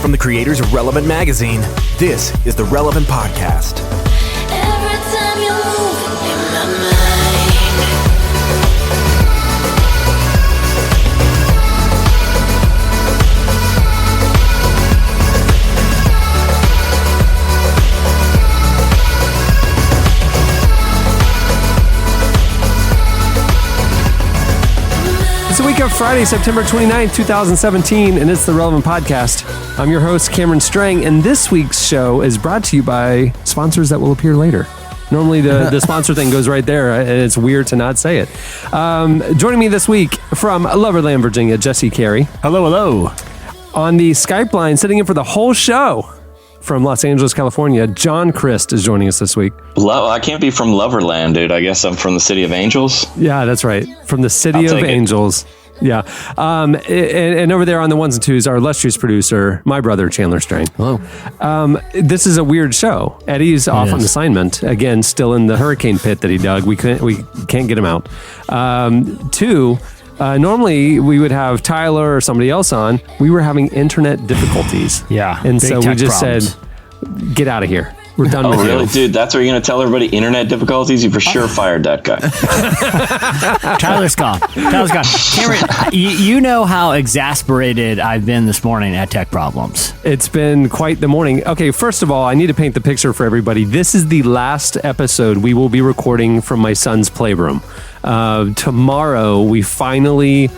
from the creators of Relevant Magazine. This is the Relevant Podcast. Every time you move in my mind. It's the week of Friday, September 29th, 2017, and it's the Relevant Podcast. I'm your host, Cameron Strang, and this week's show is brought to you by sponsors that will appear later. Normally, the sponsor thing goes right there, and it's weird to not say it. Joining me this week from Loverland, Virginia, Jesse Carey. Hello, hello. On the Skype line, sitting in for the whole show from Los Angeles, California, John Crist is joining us this week. I can't be from Loverland, dude. I guess I'm from the City of Angels. Yeah, that's right. From the City of Angels. Yeah. And over there on the ones and twos, our illustrious producer, my brother, Chandler Strang. Hello. This is a weird show. Eddie's off on assignment. Again, still in the hurricane pit that he dug. We can't get him out. Normally we would have Tyler or somebody else on. We were having internet difficulties. Yeah. And so we just said, get out of here. We're done with really? you. Dude, that's where you're going to tell everybody internet difficulties? You for sure fired that guy. Tyler's gone. Cameron, you know how exasperated I've been this morning at tech problems. It's been quite the morning. Okay, first of all, I need to paint the picture for everybody. This is the last episode we will be recording from my son's playroom. Tomorrow, we finally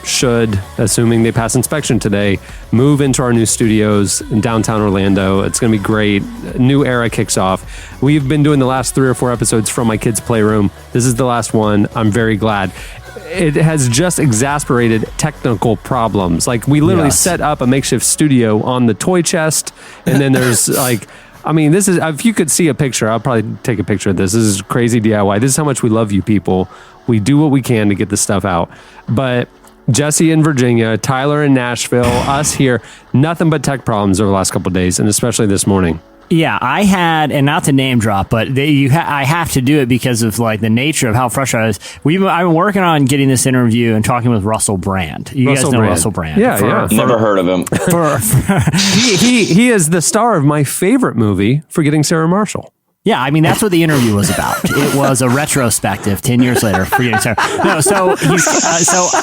should, assuming they pass inspection today, move into our new studios in downtown Orlando. It's going to be great. A new era kicks off. We've been doing the last 3 or 4 episodes from my kids' playroom. This is the last one. I'm very glad. It has just exasperated technical problems. Like, we literally set up a makeshift studio on the toy chest, and then there's this is, if you could see a picture, I'll probably take a picture of this. This is crazy DIY. This is how much we love you people. We do what we can to get this stuff out. But Jesse in Virginia, Tyler in Nashville, us here, nothing but tech problems over the last couple of days, and especially this morning. Yeah, I had, and not to name drop, but I have to do it because of like the nature of how frustrated I was. I've been working on getting this interview and talking with Russell Brand. You guys know Russell Brand. Yeah. Never heard of him. He is the star of my favorite movie, Forgetting Sarah Marshall. Yeah, I mean, that's what the interview was about. It was a retrospective 10 years later. Forgetting Sarah. No, so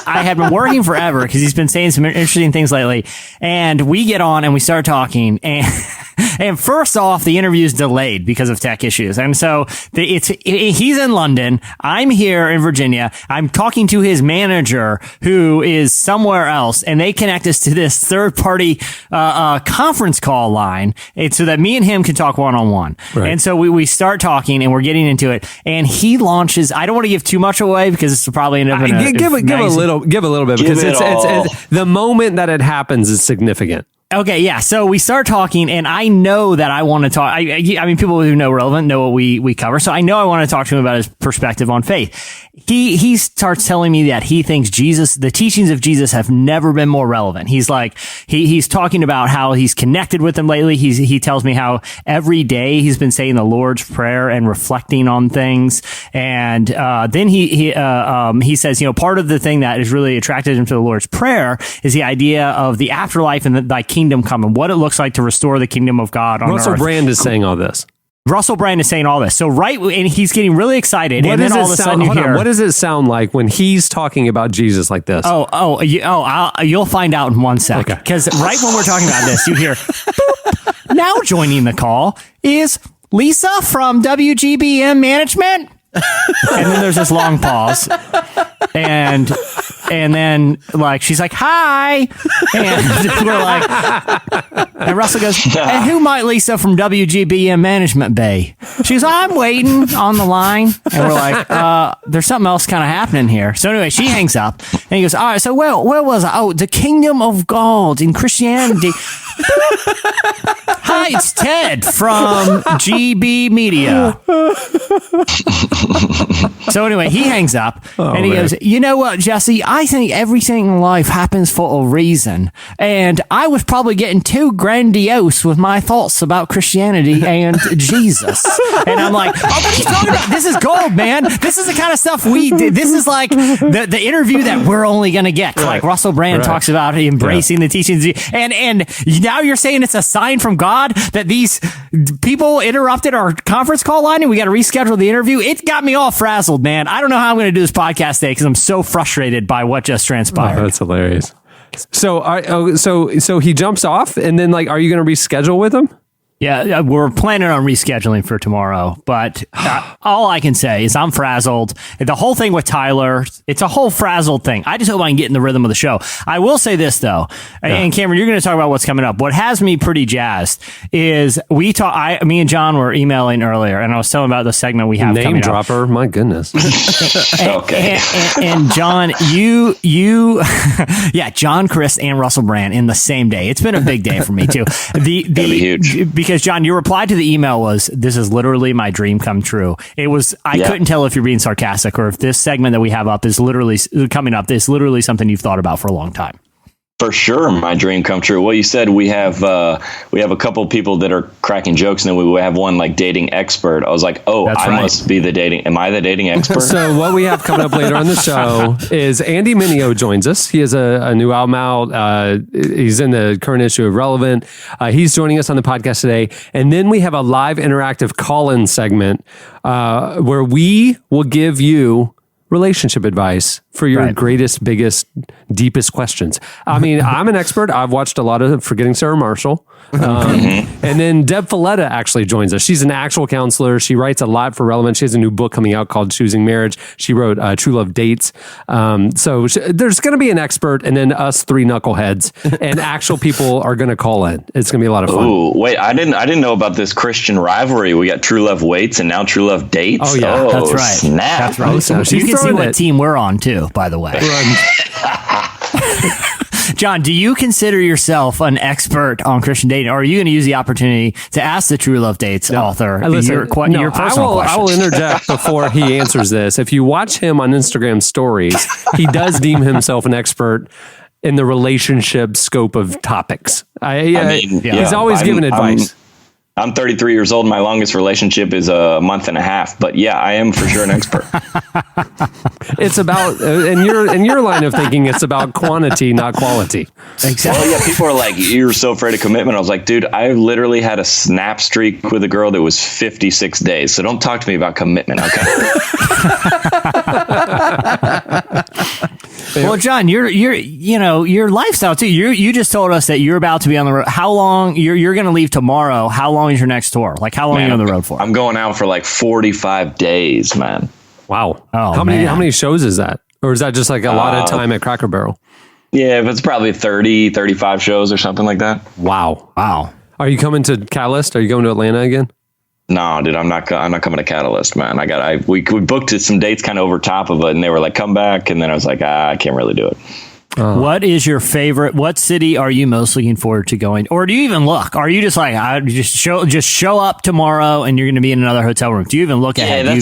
I had been working forever because he's been saying some interesting things lately. And we get on and we start talking. And first off, the interview is delayed because of tech issues. And so he's in London. I'm here in Virginia. I'm talking to his manager who is somewhere else. And they connect us to this third party conference call line so that me and him can talk one-on-one. Right. And so we start talking and we're getting into it, and he launches. I don't want to give too much away because it's probably end up in give a little bit because it's the moment that it happens is significant. Okay, yeah. So we start talking, and I know that I want to talk. I mean, people who know Relevant know what we cover. So I know I want to talk to him about his perspective on faith. He starts telling me that he thinks the teachings of Jesus have never been more relevant. He's like, he's talking about how he's connected with them lately. He tells me how every day he's been saying the Lord's Prayer and reflecting on things. And then he says, part of the thing that has really attracted him to the Lord's Prayer is the idea of the afterlife and thy kingdom come and what it looks like to restore the kingdom of God on earth. Russell Brand is saying all this. Russell Brand is saying all this. So and he's getting really excited. And then all of a sudden you hear... What does it sound like when he's talking about Jesus like this? You'll find out in 1 sec. Because right when we're talking about this, you hear... Boop. Now joining the call is Lisa from WGBM Management. And then there's this long pause. And then she's like, hi. And we're like, and Russell goes, and who might Lisa from WGBM Management be? She's like, I'm waiting on the line. And we're like, there's something else kind of happening here. So anyway, she hangs up and he goes, all right, so where was I? Oh, the kingdom of God in Christianity. Hi, it's Ted from GB Media. So anyway, he hangs up and he goes, you know what, Jesse? I think everything in life happens for a reason. And I was probably getting too grandiose with my thoughts about Christianity and Jesus. And I'm like, oh, what are you talking about? This is gold, man. This is the kind of stuff we did. This is like the interview that we're only going to get. Right. Like Russell Brand talks about embracing the teachings. And now you're saying it's a sign from God that these people interrupted our conference call line and we got to reschedule the interview. It got me all frazzled, man. I don't know how I'm going to do this podcast today because I'm so frustrated by what just transpired. Oh, that's hilarious. So he jumps off, and then like, are you going to reschedule with him? Yeah, we're planning on rescheduling for tomorrow, but all I can say is I'm frazzled. The whole thing with Tyler, it's a whole frazzled thing. I just hope I can get in the rhythm of the show. I will say this, though, and Cameron, you're going to talk about what's coming up. What has me pretty jazzed is me and John were emailing earlier, and I was telling about the segment we have coming up. Name dropper, my goodness. Okay. And John, you, yeah, John Crist and Russell Brand in the same day. It's been a big day for me, too. That'd be huge. Because John, your reply to the email was, "This is literally my dream come true." It was. I couldn't tell if you're being sarcastic or if this segment that we have up is literally coming up. Is literally something you've thought about for a long time. For sure, my dream come true. Well, you said we have a couple people that are cracking jokes, and then we have one like dating expert. I was like, oh, That's I right. must be the dating. Am I the dating expert? So what we have coming up later on the show is Andy Mineo joins us. He has a new album out. He's in the current issue of Relevant. He's joining us on the podcast today, and then we have a live interactive call-in segment where we will give you relationship advice for your greatest, biggest, deepest questions. I mean, I'm an expert. I've watched a lot of Forgetting Sarah Marshall. And then Deb Fileta actually joins us. She's an actual counselor. She writes a lot for Relevant. She has a new book coming out called Choosing Marriage. She wrote True Love Dates. So there's going to be an expert and then us three knuckleheads, and actual people are going to call in. It's going to be a lot of fun. Oh, wait, I didn't know about this Christian rivalry. We got True Love Waits and now True Love Dates. Oh, yeah. That's right. Snap. That's right. So You can see what team we're on, too, by the way. John, do you consider yourself an expert on Christian dating, or are you going to use the opportunity to ask the True Love Dates author your personal question? I will interject before he answers this. If you watch him on Instagram stories, he does deem himself an expert in the relationship scope of topics. He's always given advice. I'm 33 years old. My longest relationship is a month and a half. But yeah, I am for sure an expert. It's about in your line of thinking, it's about quantity, not quality. Exactly. Well, yeah, people are like, "You're so afraid of commitment." I was like, "Dude, I literally had a snap streak with a girl that was 56 days. So don't talk to me about commitment, okay?" Well, John, your lifestyle too. You just told us that you're about to be on the road. How long you're going to leave tomorrow? How long is your next tour? Like, how long are you on the road for? I'm going out for like 45 days, man. Wow. Oh, how many shows is that? Or is that just like a lot of time at Cracker Barrel? Yeah, but it's probably 30, 35 shows or something like that. Wow. Are you coming to Catalyst? Are you going to Atlanta again? No, dude, I'm not coming to Catalyst, man. We booked some dates kind of over top of it, and they were like, "Come back," and then I was like, I can't really do it. What is your favorite? What city are you most looking forward to going? Or do you even look? Are you just like, just show up tomorrow and you're going to be in another hotel room? Do you even look ahead? Yeah,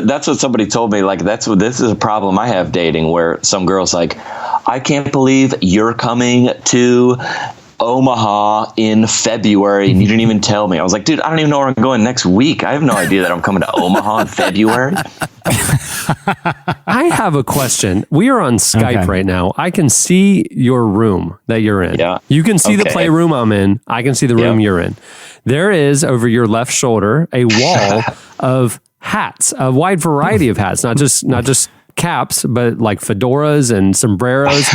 that's what somebody told me. Like, this is a problem I have dating, where some girl's like, "I can't believe you're coming to Omaha in February and you didn't even tell me." I was like, "Dude, I don't even know where I'm going next week. I have no idea that I'm coming to Omaha in February." I have a question. We are on Skype right now. I can see your room that you're in. Yeah. You can see the playroom I'm in. I can see the room you're in. There is over your left shoulder a wall of hats, a wide variety of hats, not just caps, but like fedoras and sombreros.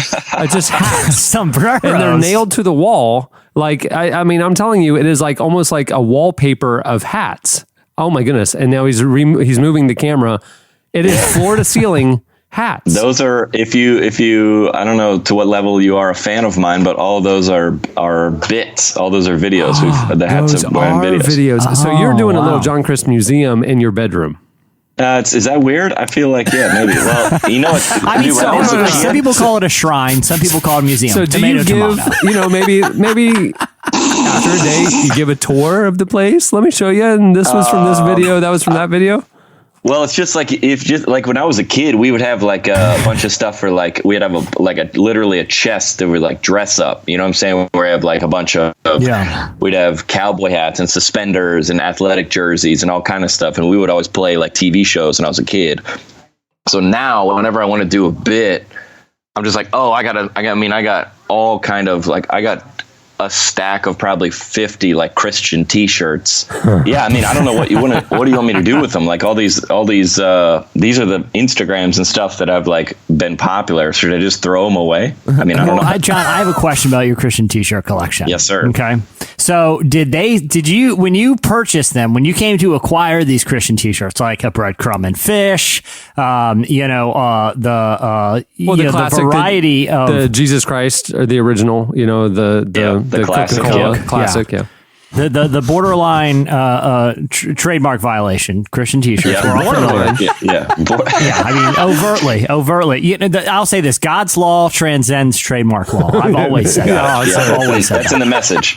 Just hats. Sombreros. And they're nailed to the wall. Like, I mean, I'm telling you, it is like almost like a wallpaper of hats. Oh my goodness. And now he's moving the camera. It is floor to ceiling hats. Those are, if you, I don't know to what level you are a fan of mine, but all those are bits. All those are videos. The hats those are videos. So you're doing a little John Crist museum in your bedroom. Is that weird? I feel like, yeah, maybe. Well, you know what? I mean, some people call it a shrine. Some people call it a museum. So do you give, maybe after a date, you give a tour of the place? Let me show you. And this was from this video. That was from that video. Well, it's just like when I was a kid, we would have like a bunch of stuff for like we'd have literally a chest that would like dress up. You know what I'm saying? Where we have like a bunch of we'd have cowboy hats and suspenders and athletic jerseys and all kind of stuff. And we would always play like TV shows when I was a kid. So now, whenever I want to do a bit, I'm just like, oh, I got all kind of like I got a stack of probably 50 like Christian t-shirts. Yeah, I mean, I don't know what do you want me to do with them? Like all these these are the Instagrams and stuff that have like been popular. Should I just throw them away? I mean, I don't know. John, I have a question about your Christian t-shirt collection. Yes, sir. Okay. So did you, when you purchased them, when you came to acquire these Christian t-shirts, like a breadcrumb and fish, the classic, variety of the Jesus Christ or the original, the classic, Coca-Cola classic, the borderline trademark violation, Christian t-shirts. Yeah, borderline. Yeah. Overtly. I'll say this: God's law transcends trademark law. I've always said that. I've always said that's that. In the message.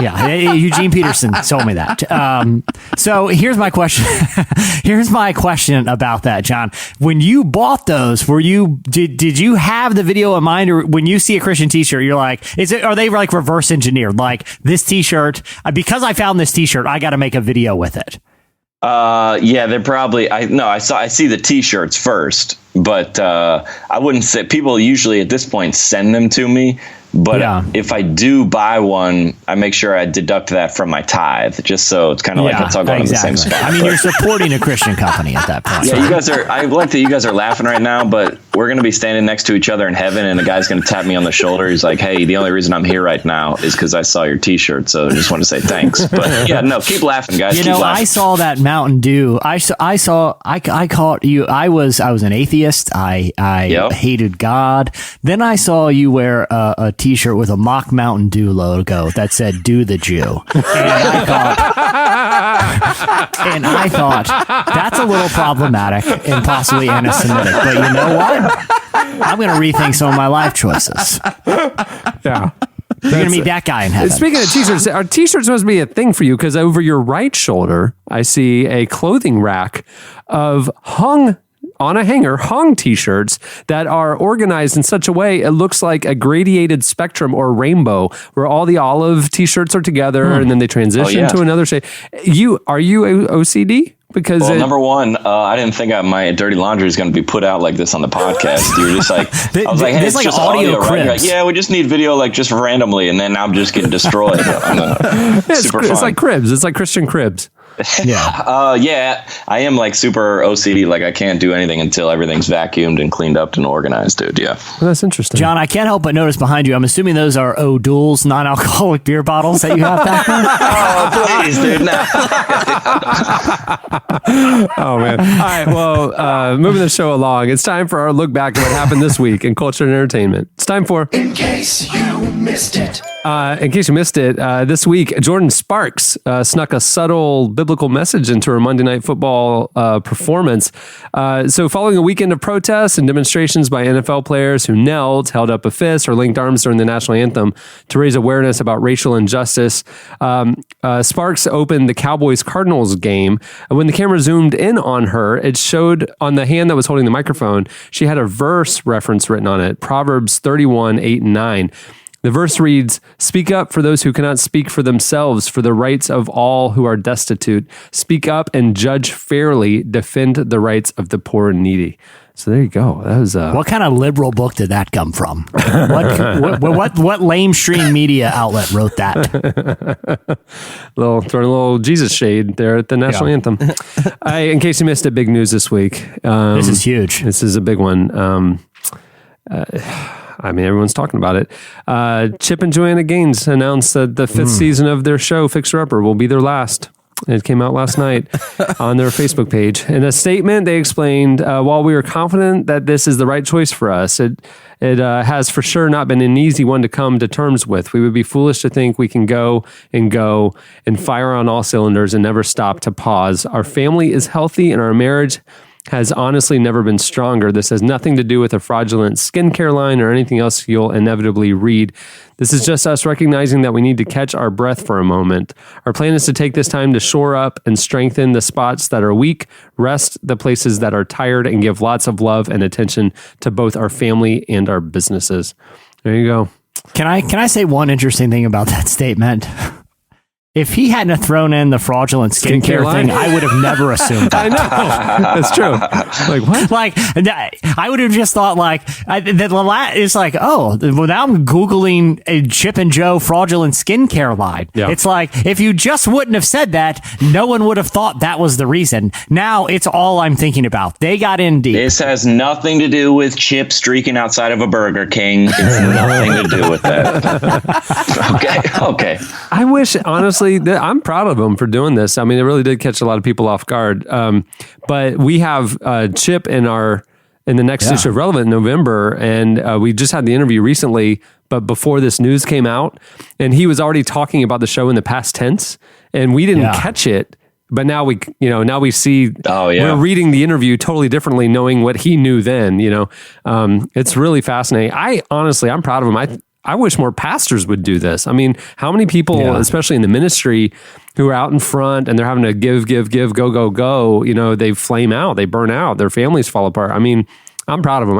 Yeah, Eugene Peterson told me that. So here's my question. Here's my question about that, John. When you bought those, did you have the video in mind, or when you see a Christian t-shirt, you're like, are they like reverse engineered? Like this t-shirt, because I found this t-shirt, I got to make a video with it. Yeah, they're probably. I see the t-shirts first, but I wouldn't say people usually at this point send them to me. But if I do buy one, I make sure I deduct that from my tithe, just so it's kind of like it's all going to the same spot. I mean, you're supporting a Christian company at that point. Yeah, you guys are. I like that you guys are laughing right now, but we're going to be standing next to each other in heaven, and a guy's going to tap me on the shoulder. He's like, "Hey, the only reson I'm here right now is because I saw your T-shirt, so I just want to say thanks." But yeah, no, keep laughing, guys. Keep laughing. I saw that Mountain Dew. I caught you. I was an atheist. I hated God. Then I saw you wear a T-shirt with a mock Mountain Dew logo that said "Do the Jew," and I thought that's a little problematic and possibly anti-Semitic. But you know what? I'm going to rethink some of my life choices. Yeah. You're going to meet that guy in heaven. Speaking of t-shirts, our t-shirts must be a thing for you, because over your right shoulder, I see a clothing rack of hung t-shirts that are organized in such a way it looks like a gradiated spectrum or rainbow, where all the olive t-shirts are together and then they transition to another shade. Are you OCD? Because number one, I didn't think my dirty laundry is going to be put out like this on the podcast. You were just like, I was like, hey, it's like just audio, right? You're like, yeah, we just need video, like just randomly, and then I'm just getting destroyed. It's like Cribs. It's like Christian Cribs. Yeah, I am like super OCD. Like I can't do anything until everything's vacuumed and cleaned up and organized, dude. Yeah. Well, that's interesting. John, I can't help but notice behind you, I'm assuming those are O'Doul's non-alcoholic beer bottles that you have back there. Oh, please, dude. No. Oh, man. All right. Well, moving the show along, it's time for our look back at what happened this week in culture and entertainment. It's time for In Case You Missed It. This week, Jordan Sparks snuck a subtle biblical message into her Monday Night Football performance. So following a weekend of protests and demonstrations by NFL players who knelt, held up a fist, or linked arms during the national anthem to raise awareness about racial injustice, Sparks opened the Cowboys-Cardinals game. And when the camera zoomed in on her, it showed on the hand that was holding the microphone, she had a verse reference written on it, Proverbs 31, 8 and 9. The verse reads, "Speak up for those who cannot speak for themselves, for the rights of all who are destitute. Speak up and judge fairly. Defend the rights of the poor and needy." So there you go. That was what kind of liberal book did that come from? What lamestream media outlet wrote that? Throwing a little Jesus shade there at the national anthem. In case you missed it, big news this week. This is huge. This is a big one. I mean, everyone's talking about it. Chip and Joanna Gaines announced that the fifth season of their show, Fixer Upper, will be their last. It came out last night on their Facebook page. In a statement, they explained, while we are confident that this is the right choice for us, it has for sure not been an easy one to come to terms with. We would be foolish to think we can go and fire on all cylinders and never stop to pause. Our family is healthy and our marriage has honestly never been stronger. This has nothing to do with a fraudulent skincare line or anything else you'll inevitably read. This is just us recognizing that we need to catch our breath for a moment. Our plan is to take this time to shore up and strengthen the spots that are weak, rest the places that are tired, and give lots of love and attention to both our family and our businesses. There you go. Can I say one interesting thing about that statement? If he hadn't have thrown in the fraudulent skincare thing, I would have never assumed that. I know. That's true. Like, what? Like, I would have just thought, like, it's like, oh, well, now I'm Googling a Chip and Joe fraudulent skincare line. Yeah. It's like, if you just wouldn't have said that, no one would have thought that was the reason. Now it's all I'm thinking about. They got in deep. This has nothing to do with Chip streaking outside of a Burger King. It's nothing to do with that. Okay. I wish, honestly, I'm proud of them for doing this. I mean, it really did catch a lot of people off guard. But we have Chip in the next issue of Relevant in November, and we just had the interview recently, but before this news came out, and he was already talking about the show in the past tense, and we didn't catch it. But now we see. Oh, yeah. We're reading the interview totally differently, knowing what he knew then. It's really fascinating. I'm proud of him. I wish more pastors would do this. I mean, how many people, especially in the ministry, who are out in front and they're having to give, go, they flame out, they burn out, their families fall apart. I mean, I'm proud of them.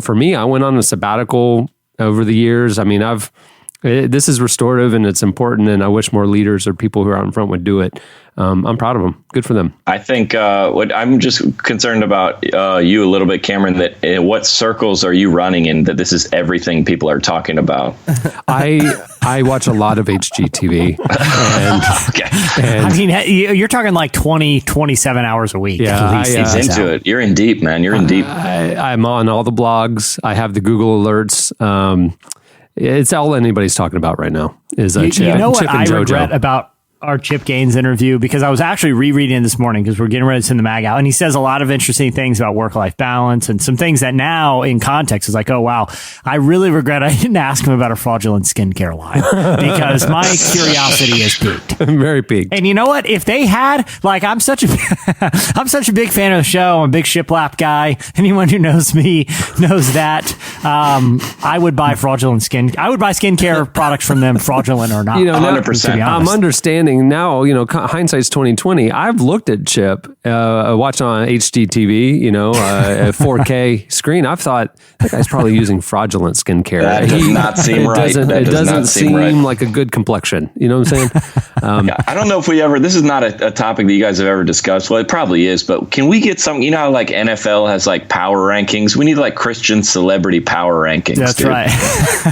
For me, I went on a sabbatical over the years. I mean, this is restorative and it's important, and I wish more leaders or people who are out in front would do it. I'm proud of them. Good for them. I think what I'm just concerned about you a little bit, Cameron, that what circles are you running in that this is everything people are talking about? I watch a lot of HGTV. You're talking like 27 hours a week. Yeah, at least. He's into it. You're in deep, man. You're in deep. I'm on all the blogs. I have the Google alerts. It's all anybody's talking about right now is Chip. You know what Chip and I JoJo. regret about our Chip Gaines interview, because I was actually rereading it this morning because we're getting ready to send the mag out, and he says a lot of interesting things about work-life balance and some things that now in context is like, oh wow, I really regret I didn't ask him about a fraudulent skincare line because my curiosity is piqued. Very piqued. And you know what? If they had, like, I'm such a big fan of the show. I'm a big shiplap guy. Anyone who knows me knows that. I would buy skincare products from them, fraudulent or not. 100%. I'm understanding now, hindsight's 2020. I've looked at Chip, watching on HDTV, a 4K screen. I've thought that guy's probably using fraudulent skincare. That does not seem right. It doesn't seem like a good complexion. You know what I'm saying? I don't know if this is not a topic that you guys have ever discussed. Well, it probably is, but can we get some, how like NFL has like power rankings? We need like Christian celebrity power rankings. That's right.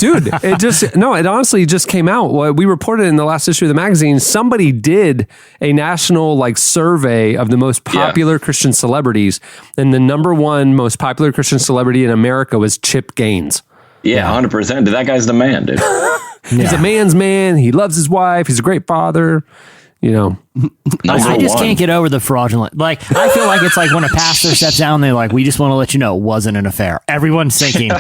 Dude, it honestly just came out. We reported in the last issue of the magazine, somebody did a national survey of the most popular Christian celebrities, and the number one most popular Christian celebrity in America was Chip Gaines. Yeah, 100%. That guy's the man, dude. He's a man's man. He loves his wife. He's a great father. I just can't get over the fraudulent. I feel like it's like when a pastor steps down, they're like, we just want to let you know it wasn't an affair. Everyone's thinking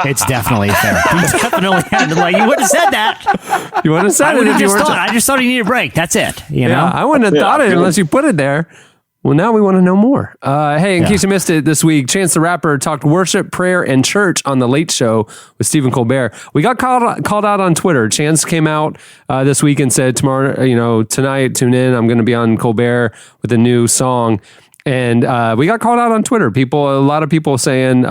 it's definitely an affair. He definitely had you wouldn't have said that. You wouldn't have said it if you weren't. I just thought he needed a break. That's it. I wouldn't have thought it unless you put it there. Well, now we want to know more. Hey, in case you missed it this week, Chance the Rapper talked worship, prayer, and church on The Late Show with Stephen Colbert. We got called out on Twitter. Chance came out this week and said, tomorrow, tonight, tune in. I'm going to be on Colbert with a new song. And we got called out on Twitter. A lot of people saying,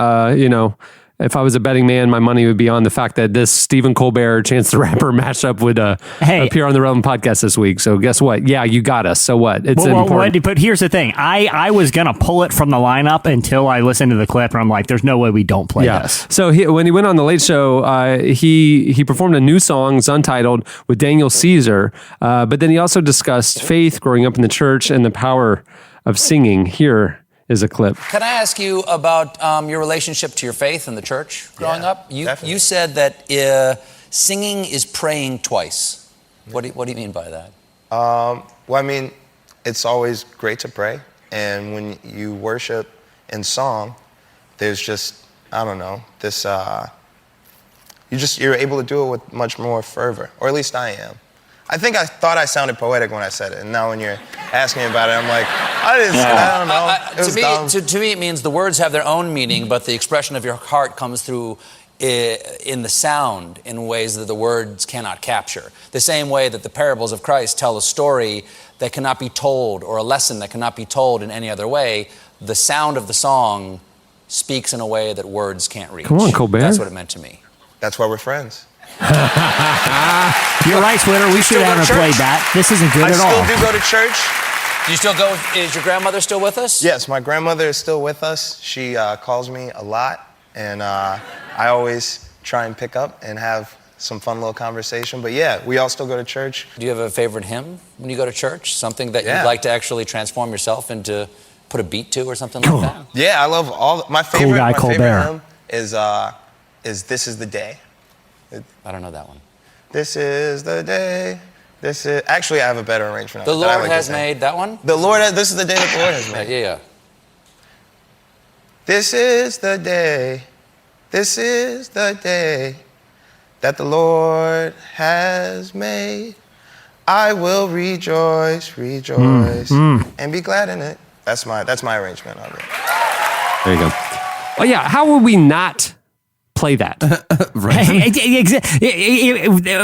if I was a betting man, my money would be on the fact that this Stephen Colbert, Chance the Rapper mashup would appear on the Relevant podcast this week. So guess what? Yeah, you got us. So what? It's important. But here's the thing. I was going to pull it from the lineup until I listened to the clip, and I'm like, there's no way we don't play this. So when he went on The Late Show, he performed a new song, it's untitled, with Daniel Caesar. But then he also discussed faith, growing up in the church, and the power of singing. Here is a clip. Can I ask you about your relationship to your faith and the church growing up? You said that singing is praying twice. What do you mean by that? It's always great to pray. And when you worship in song, there's just, you're able to do it with much more fervor, or at least I am. I think I thought I sounded poetic when I said it, and now when you're asking me about it, I'm like, I don't know. It was dumb. To me, it means the words have their own meaning, but the expression of your heart comes through in the sound in ways that the words cannot capture. The same way that the parables of Christ tell a story that cannot be told, or a lesson that cannot be told in any other way, the sound of the song speaks in a way that words can't reach. Come on, Colbert. That's what it meant to me. That's why we're friends. You're right, Twitter. We should have played that. This isn't good at all. I still do go to church. Do you still go? Is your grandmother still with us? Yes, my grandmother is still with us. She calls me a lot, and I always try and pick up and have some fun little conversation. But yeah, we all still go to church. Do you have a favorite hymn when you go to church? Something that you'd like to actually transform yourself into, put a beat to or something like that? Yeah, I love all. My favorite, my favorite hymn is "This Is the Day." I don't know that one. This is the day. This is actually I have a better arrangement. The Lord has made that one. The Lord. This is the day that the Lord has made. Yeah. This is the day. This is the day that the Lord has made. I will rejoice, and be glad in it. That's my arrangement of it. There you go. Oh yeah, how would we not play that?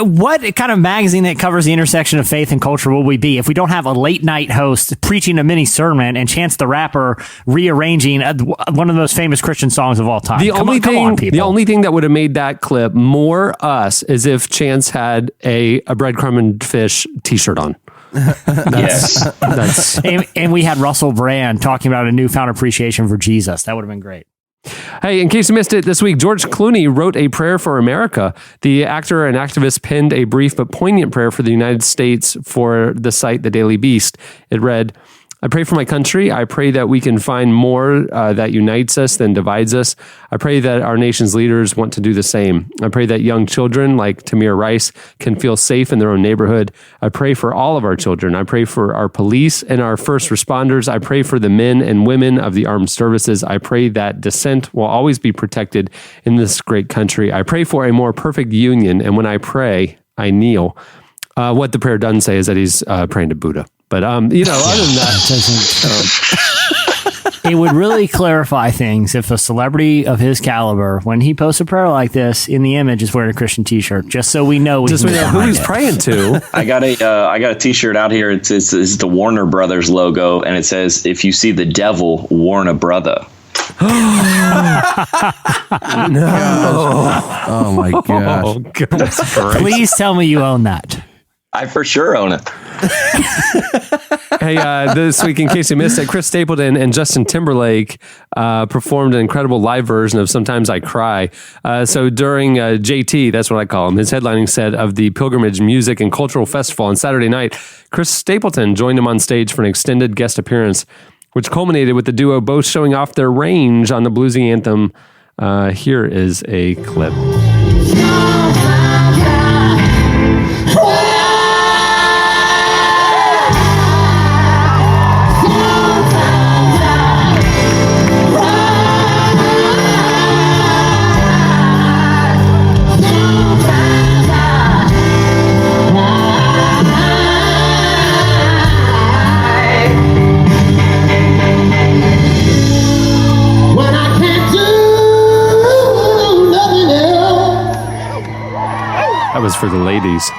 What kind of magazine that covers the intersection of faith and culture will we be if we don't have a late night host preaching a mini sermon and Chance the Rapper rearranging one of the most famous Christian songs of all time? The only thing that would have made that clip more us is if Chance had a breadcrumb and fish t-shirt on. And we had Russell Brand talking about a newfound appreciation for Jesus. That would have been great. Hey, in case you missed it, this week, George Clooney wrote a prayer for America. The actor and activist penned a brief but poignant prayer for the United States for the site The Daily Beast. It read, I pray for my country. I pray that we can find more that unites us than divides us. I pray that our nation's leaders want to do the same. I pray that young children like Tamir Rice can feel safe in their own neighborhood. I pray for all of our children. I pray for our police and our first responders. I pray for the men and women of the armed services. I pray that dissent will always be protected in this great country. I pray for a more perfect union. And when I pray, I kneel. What the prayer doesn't say is that he's praying to Buddha. But, other than that, it would really clarify things if a celebrity of his caliber, when he posts a prayer like this, in the image is wearing a Christian t-shirt, just so we know, who he's praying to. I got a t-shirt out here. It's the Warner Brothers logo, and it says, if you see the devil, warn a brother. No. Oh my gosh. Oh, God. That's great. Please tell me you own that. I for sure own it. Hey, this week, in case you missed it, Chris Stapleton and Justin Timberlake performed an incredible live version of Sometimes I Cry. So during JT, that's what I call him, his headlining set of the Pilgrimage Music and Cultural Festival on Saturday night, Chris Stapleton joined him on stage for an extended guest appearance, which culminated with the duo both showing off their range on the bluesy anthem. Here is a clip. That was for the ladies.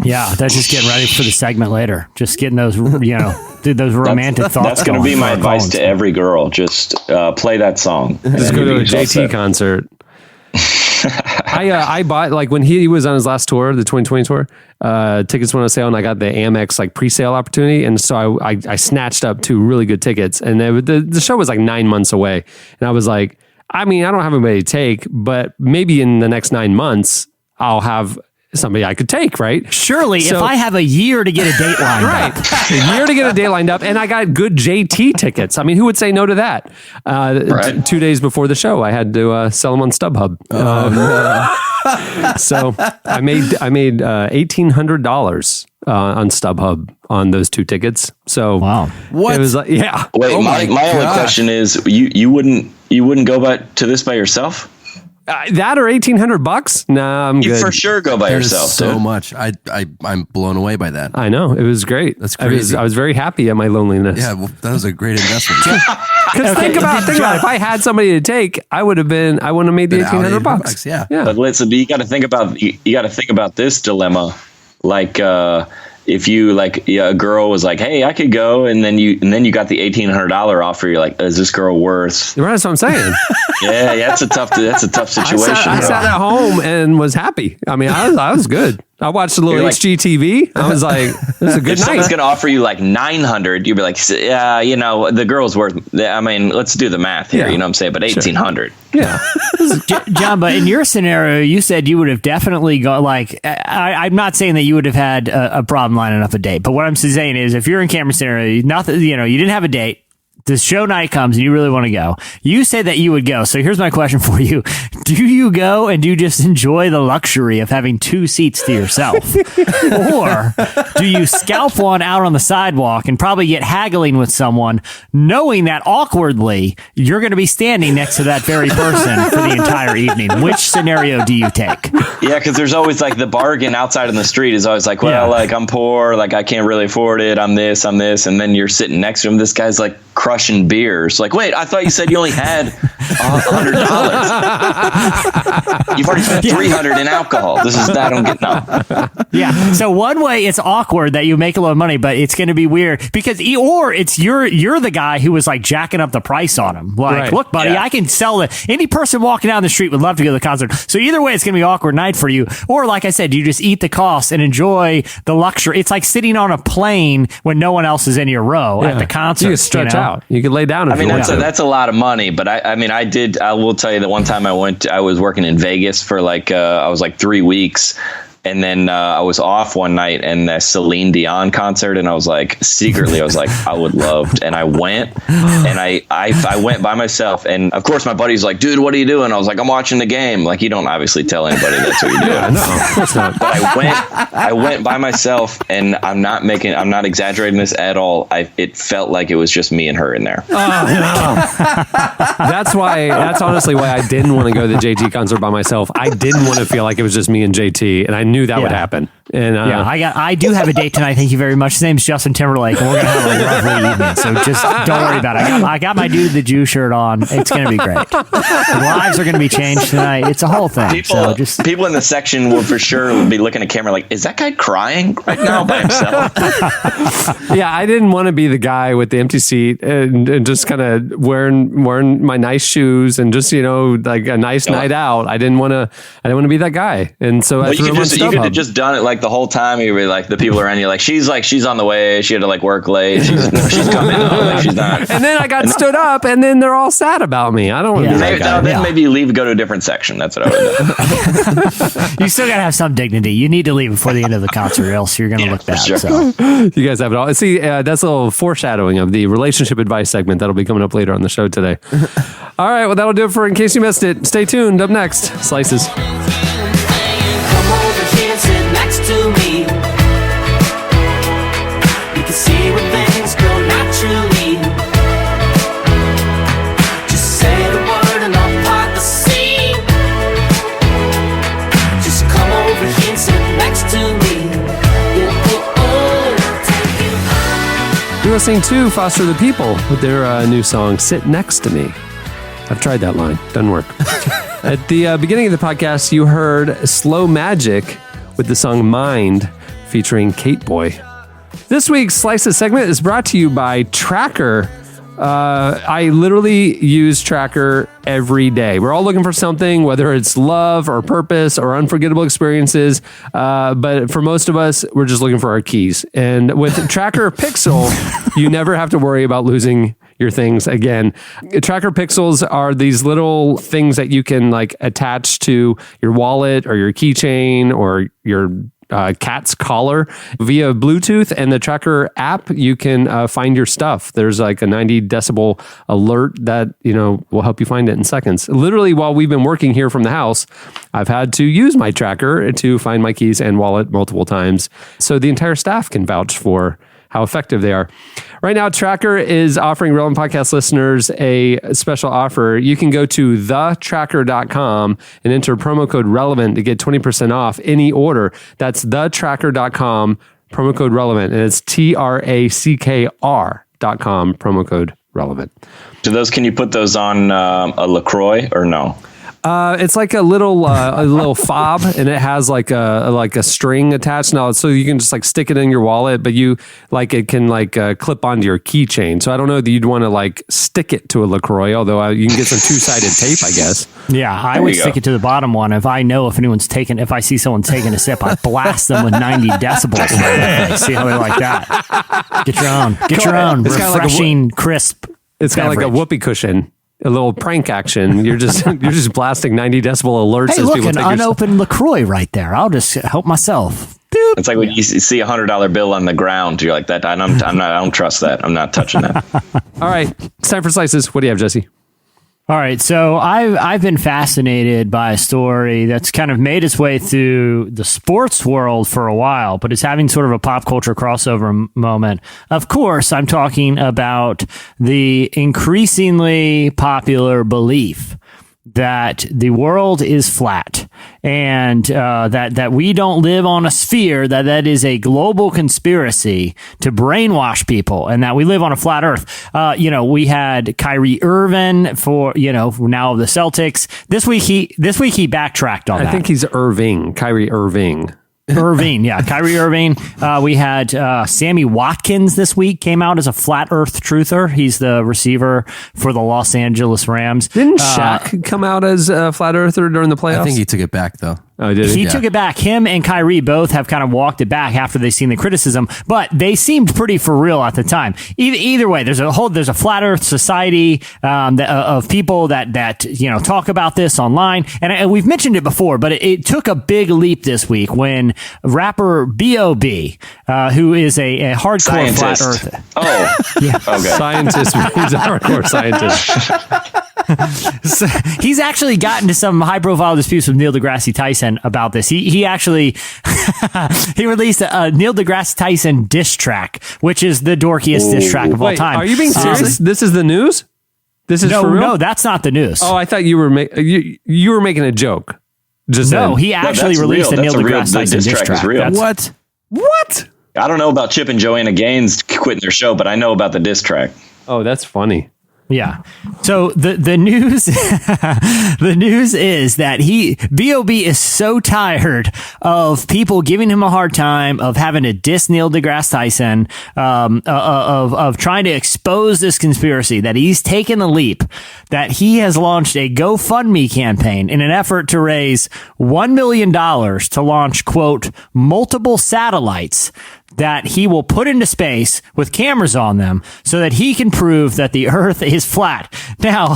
Yeah, that's just getting ready for the segment later. Just getting those, those romantic thoughts. That's going to be my advice to every girl. Just play that song. Just go to a JT concert. I bought, like, when he was on his last tour, the 2020 tour, tickets went on sale, and I got the Amex pre-sale opportunity, and so I snatched up 2 really good tickets, and the show was like 9 months away, and I was like, I don't have anybody to take, but maybe in the next 9 months I'll have somebody I could take, right? Surely, if I have a year to get a date lined up. A year to get a date lined up, and I got good JT tickets. Who would say no to that? 2 days before the show, I had to sell them on StubHub. So I made $1,800 on StubHub on those 2 tickets. So wow, what? It was like, yeah. Wait, my only question is, you wouldn't go to this by yourself? That or $1,800? Nah, I'm You good. for sure go by That is yourself. so much. I'm blown away by that. I know. It was great. That's crazy. I was very happy at my loneliness. Yeah, well, that was a great investment. Because think about it. If I had somebody to take, I wouldn't have made the Been out $1,800. Yeah. But listen, you got to think about this dilemma. Like, if you a girl was like, "Hey, I could go," and then you got the $1,800 offer. You're like, "Is this girl worth?" Right, that's what I'm saying. Yeah, that's a tough situation. I sat at home and was happy. I mean, I was good. I watched a little You're like- HGTV. I was like, "This is a good If night." someone's going to offer you like 900, you'd be like, "Yeah, the girl's worth." I mean, let's do the math here. Yeah. You know what I'm saying? But 1,800. Yeah. John, but in your scenario, you said you would have definitely gone. Like, I'm not saying that you would have had a problem lining up a date, but what I'm saying is, if you're in Cameron's scenario, you didn't have a date. The show night comes and you really want to go. You said that you would go. So here's my question for you. Do you go and do you just enjoy the luxury of having 2 seats to yourself? Or do you scalp one out on the sidewalk and probably get haggling with someone, knowing that awkwardly you're going to be standing next to that very person for the entire evening? Which scenario do you take? Yeah, because there's always like the bargain outside in the street is always like, well, like I'm poor, like I can't really afford it. I'm this, and then you're sitting next to him. This guy's like crushing beers. Like, wait, I thought you said you only had $100. You've already spent $300 in alcohol. This is that I don't get now. Yeah. So one way it's awkward that you make a lot of money, but it's going to be weird because or it's you're the guy who was like jacking up the price on him. Like, Right. look, buddy, Yeah. I can sell it. Any person walking down the street would love to go to the concert. So either way, it's going to be an awkward night for you. Or like I said, you just eat the cost and enjoy the luxury. It's like sitting on a plane when no one else is in your row at the concert. You can stretch out. You can lay down if I mean, you want to. that's a lot of money, but I will tell you that one time I was working in Vegas for I was 3 weeks. And then I was off one night and the Celine Dion concert, and I was like, secretly, I would love to. And I went, and I went by myself. And of course, my buddy's like, dude, what are you doing? I was like, I'm watching the game. Like, you don't obviously tell anybody that's what you're doing. Yeah, no, of course not. But I went by myself, and I'm not exaggerating this at all. It felt like it was just me and her in there. That's honestly why I didn't want to go to the JT concert by myself. I didn't want to feel like it was just me and JT, and I knew that would happen. And I do have a date tonight. Thank you very much. His name's Justin Timberlake, and we're gonna have a lovely evening. So just don't worry about it. I got my Dude the Jew shirt on. It's gonna be great. The lives are gonna be changed tonight. It's a whole thing. People in the section will for sure be looking at camera like, is that guy crying right now by himself? Yeah, I didn't want to be the guy with the empty seat and just kind of wearing my nice shoes and just like a nice night out. I didn't want to be that guy. And so I threw him on you could have StubHub. just done it like the whole time. You were like the people around you like she's on the way. She had to like work late. She's coming. Like she's not. And then I got stood up, and then they're all sad about me. I don't want to be that guy. Then maybe you leave, go to a different section. That's what I would do. You still gotta have some dignity. You need to leave before the end of the concert, or else you're gonna look bad. Sure. So. You guys have it all. See, that's a little foreshadowing of the relationship advice segment that'll be coming up later on the show today. All right, well, that'll do it for In Case You Missed It. Stay tuned. Up next, Slices. Come over here, sit next to me. You can see where things go naturally. Just say the word and I'll part the sea. Just come over here and sit next to me. Take you high. You're listening to Foster the People with their new song, Sit Next to Me. I've tried that line. Doesn't work. At the beginning of the podcast, you heard Slow Magic with the song Mind featuring Kate Boy. This week's Slices segment is brought to you by Tracker. I literally use Tracker every day. We're all looking for something, whether it's love or purpose or unforgettable experiences. But for most of us, we're just looking for our keys. And with Tracker Pixel, you never have to worry about losing your things again. Tracker Pixels are these little things that you can like attach to your wallet or your keychain or your cat's collar via Bluetooth, and the Tracker app, you can find your stuff. There's like a 90 decibel alert that, will help you find it in seconds. Literally, while we've been working here from the house, I've had to use my Tracker to find my keys and wallet multiple times. So the entire staff can vouch for how effective they are. Right now, Tracker is offering Relevant Podcast listeners a special offer. You can go to thetracker.com and enter promo code RELEVANT to get 20% off any order. That's thetracker.com, promo code RELEVANT, and it's TRACKR.com, promo code RELEVANT. Can you put those on a LaCroix or no? It's like a little fob, and it has like a string attached now, so you can just like stick it in your wallet, but it can clip onto your keychain. So I don't know that you'd want to like stick it to a LaCroix, although you can get some two-sided tape, I guess. Yeah, I would stick it to the bottom one. If I see someone taking a sip, I blast them with 90 decibels. See how they like that? Get your own refreshing, crisp. It's kind of like a whoopee cushion. A little prank action. You're just blasting 90 decibel alerts. Hey, as look, people an take unopened LaCroix right there. I'll just help myself. Boop. It's like when you see $100 bill on the ground, you're like that. I don't trust that. I'm not touching that. All right, it's time for slices. What do you have, Jesse? All right, so I've been fascinated by a story that's kind of made its way through the sports world for a while, but it's having sort of a pop culture crossover moment. Of course, I'm talking about the increasingly popular belief that the world is flat and that we don't live on a sphere, that is a global conspiracy to brainwash people, and that we live on a flat earth. We had Kyrie Irving for now the Celtics. This week he backtracked on that. I think he's Kyrie Irving. Kyrie Irving. We had Sammy Watkins this week came out as a flat earth truther. He's the receiver for the Los Angeles Rams. Didn't Shaq come out as a flat earther during the playoffs? I think he took it back, though. Oh, did he took it back. Him and Kyrie both have kind of walked it back after they've seen the criticism, but they seemed pretty for real at the time. Either way, there's a flat Earth society of people that talk about this online, and we've mentioned it before, but it took a big leap this week when rapper B.O.B., who is a hardcore scientist. flat Earth. Oh, yeah, okay. Scientist. He's a hardcore scientist. So he's actually gotten to some high-profile disputes with Neil deGrasse Tyson about this. He actually he released a Neil deGrasse Tyson diss track, which is the dorkiest diss track of all time. Are you being serious? This is the news? This is for real? No, that's not the news. Oh, I thought you were you were making a joke. Just no, then. he actually released a Neil deGrasse Tyson diss track. What? I don't know about Chip and Joanna Gaines quitting their show, but I know about the diss track. Oh, that's funny. Yeah. So the news the news is that B.O.B. is so tired of people giving him a hard time, of having to diss Neil deGrasse Tyson, of trying to expose this conspiracy, that he's taken the leap, that he has launched a GoFundMe campaign in an effort to raise $1 million to launch, quote, multiple satellites that he will put into space with cameras on them so that he can prove that the Earth is flat. Now,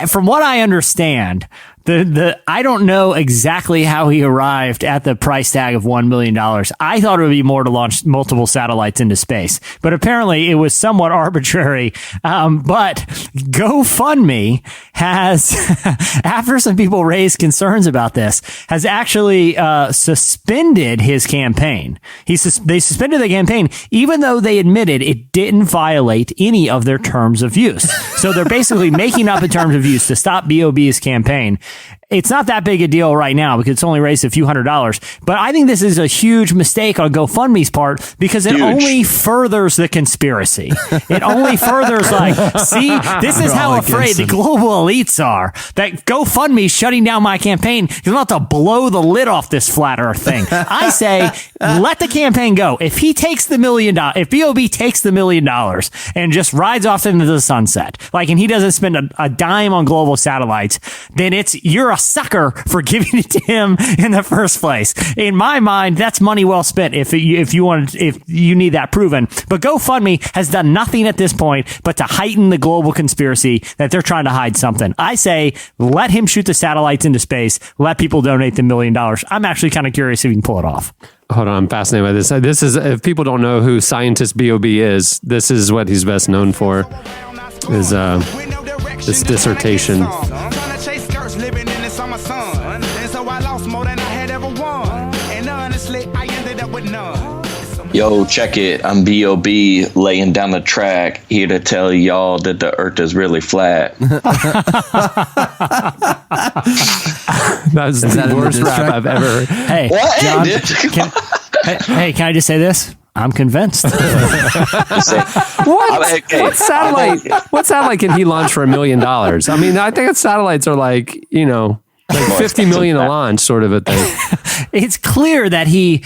from what I understand, I don't know exactly how he arrived at the price tag of $1 million. I thought it would be more to launch multiple satellites into space, but apparently it was somewhat arbitrary. But GoFundMe has, after some people raised concerns about this, has actually suspended his campaign. They suspended the campaign, even though they admitted it didn't violate any of their terms of use. So they're basically making up the terms of use to stop B.O.B.'s campaign. It's not that big a deal right now because it's only raised a few $100s. But I think this is a huge mistake on GoFundMe's part because it only furthers the conspiracy. It only furthers see, this is how afraid the global elites are that GoFundMe's shutting down my campaign. You're not to blow the lid off this flat earth thing. I say, let the campaign go. If he takes the $1 million, if B.O.B. takes the $1 million and just rides off into the sunset, and he doesn't spend a dime on global satellites, then you're a sucker for giving it to him in the first place. In my mind, that's money well spent if you need that proven. But GoFundMe has done nothing at this point but to heighten the global conspiracy that they're trying to hide something. I say, let him shoot the satellites into space. Let people donate the $1 million. I'm actually kind of curious if he can pull it off. Hold on, I'm fascinated by this. This is, if people don't know who scientist B.O.B. is, this is what he's best known for, is this dissertation. Living in this on my son, and so I lost more than I had ever won, and honestly I ended up with none. Yo, check it. I'm B.O.B. laying down the track, here to tell y'all that the earth is really flat. That's the worst rap I've ever heard. Hey, What? John, Dude, hey, can I just say this? I'm convinced. What satellite can he launch for $1 million? I mean, I think satellites are like, like 50 million a launch sort of a thing. It's clear that he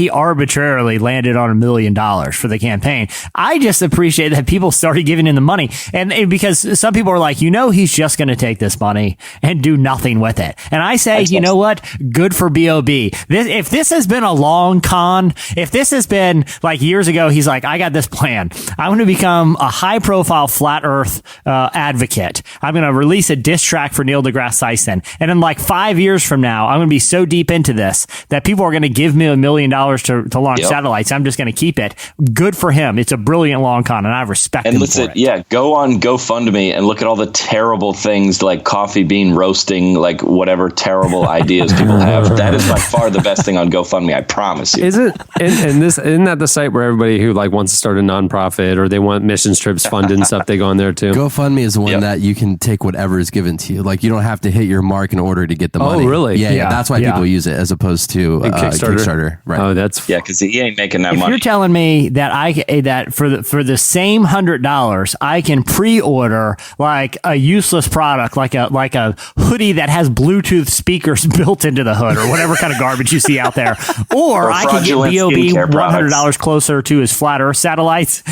arbitrarily landed on $1 million for the campaign. I just appreciate that people started giving him the money, and because some people are like, he's just going to take this money and do nothing with it. And I say, you know what? Good for B.O.B. If this has been a long con, if this has been like years ago, he's like, I got this plan. I'm going to become a high profile flat Earth advocate. I'm going to release a diss track for Neil deGrasse Tyson. And in like 5 years from now, I'm going to be so deep into this that people are going to give me $1 million to launch satellites. I'm just going to keep it. Good for him. It's a brilliant long con, and I respect him for it. Go on GoFundMe and look at all the terrible things like coffee bean roasting, like whatever terrible ideas people have. That is by far the best thing on GoFundMe. I promise you. Is it? Isn't that the site where everybody who like wants to start a nonprofit or they want missions trips funded and stuff, they go on there too? GoFundMe is the one that you can take whatever is given to you. Like you don't have to hit your mark in order to get the money. Oh, really? Yeah. That's why people use it as opposed to Kickstarter. Right. Oh, that's because he ain't making that if money. You're telling me that for the same $100, I can pre-order like a useless product, like a hoodie that has Bluetooth speakers built into the hood or whatever kind of garbage you see out there, or I can get B.O.B. $100 closer to his flat Earth satellites.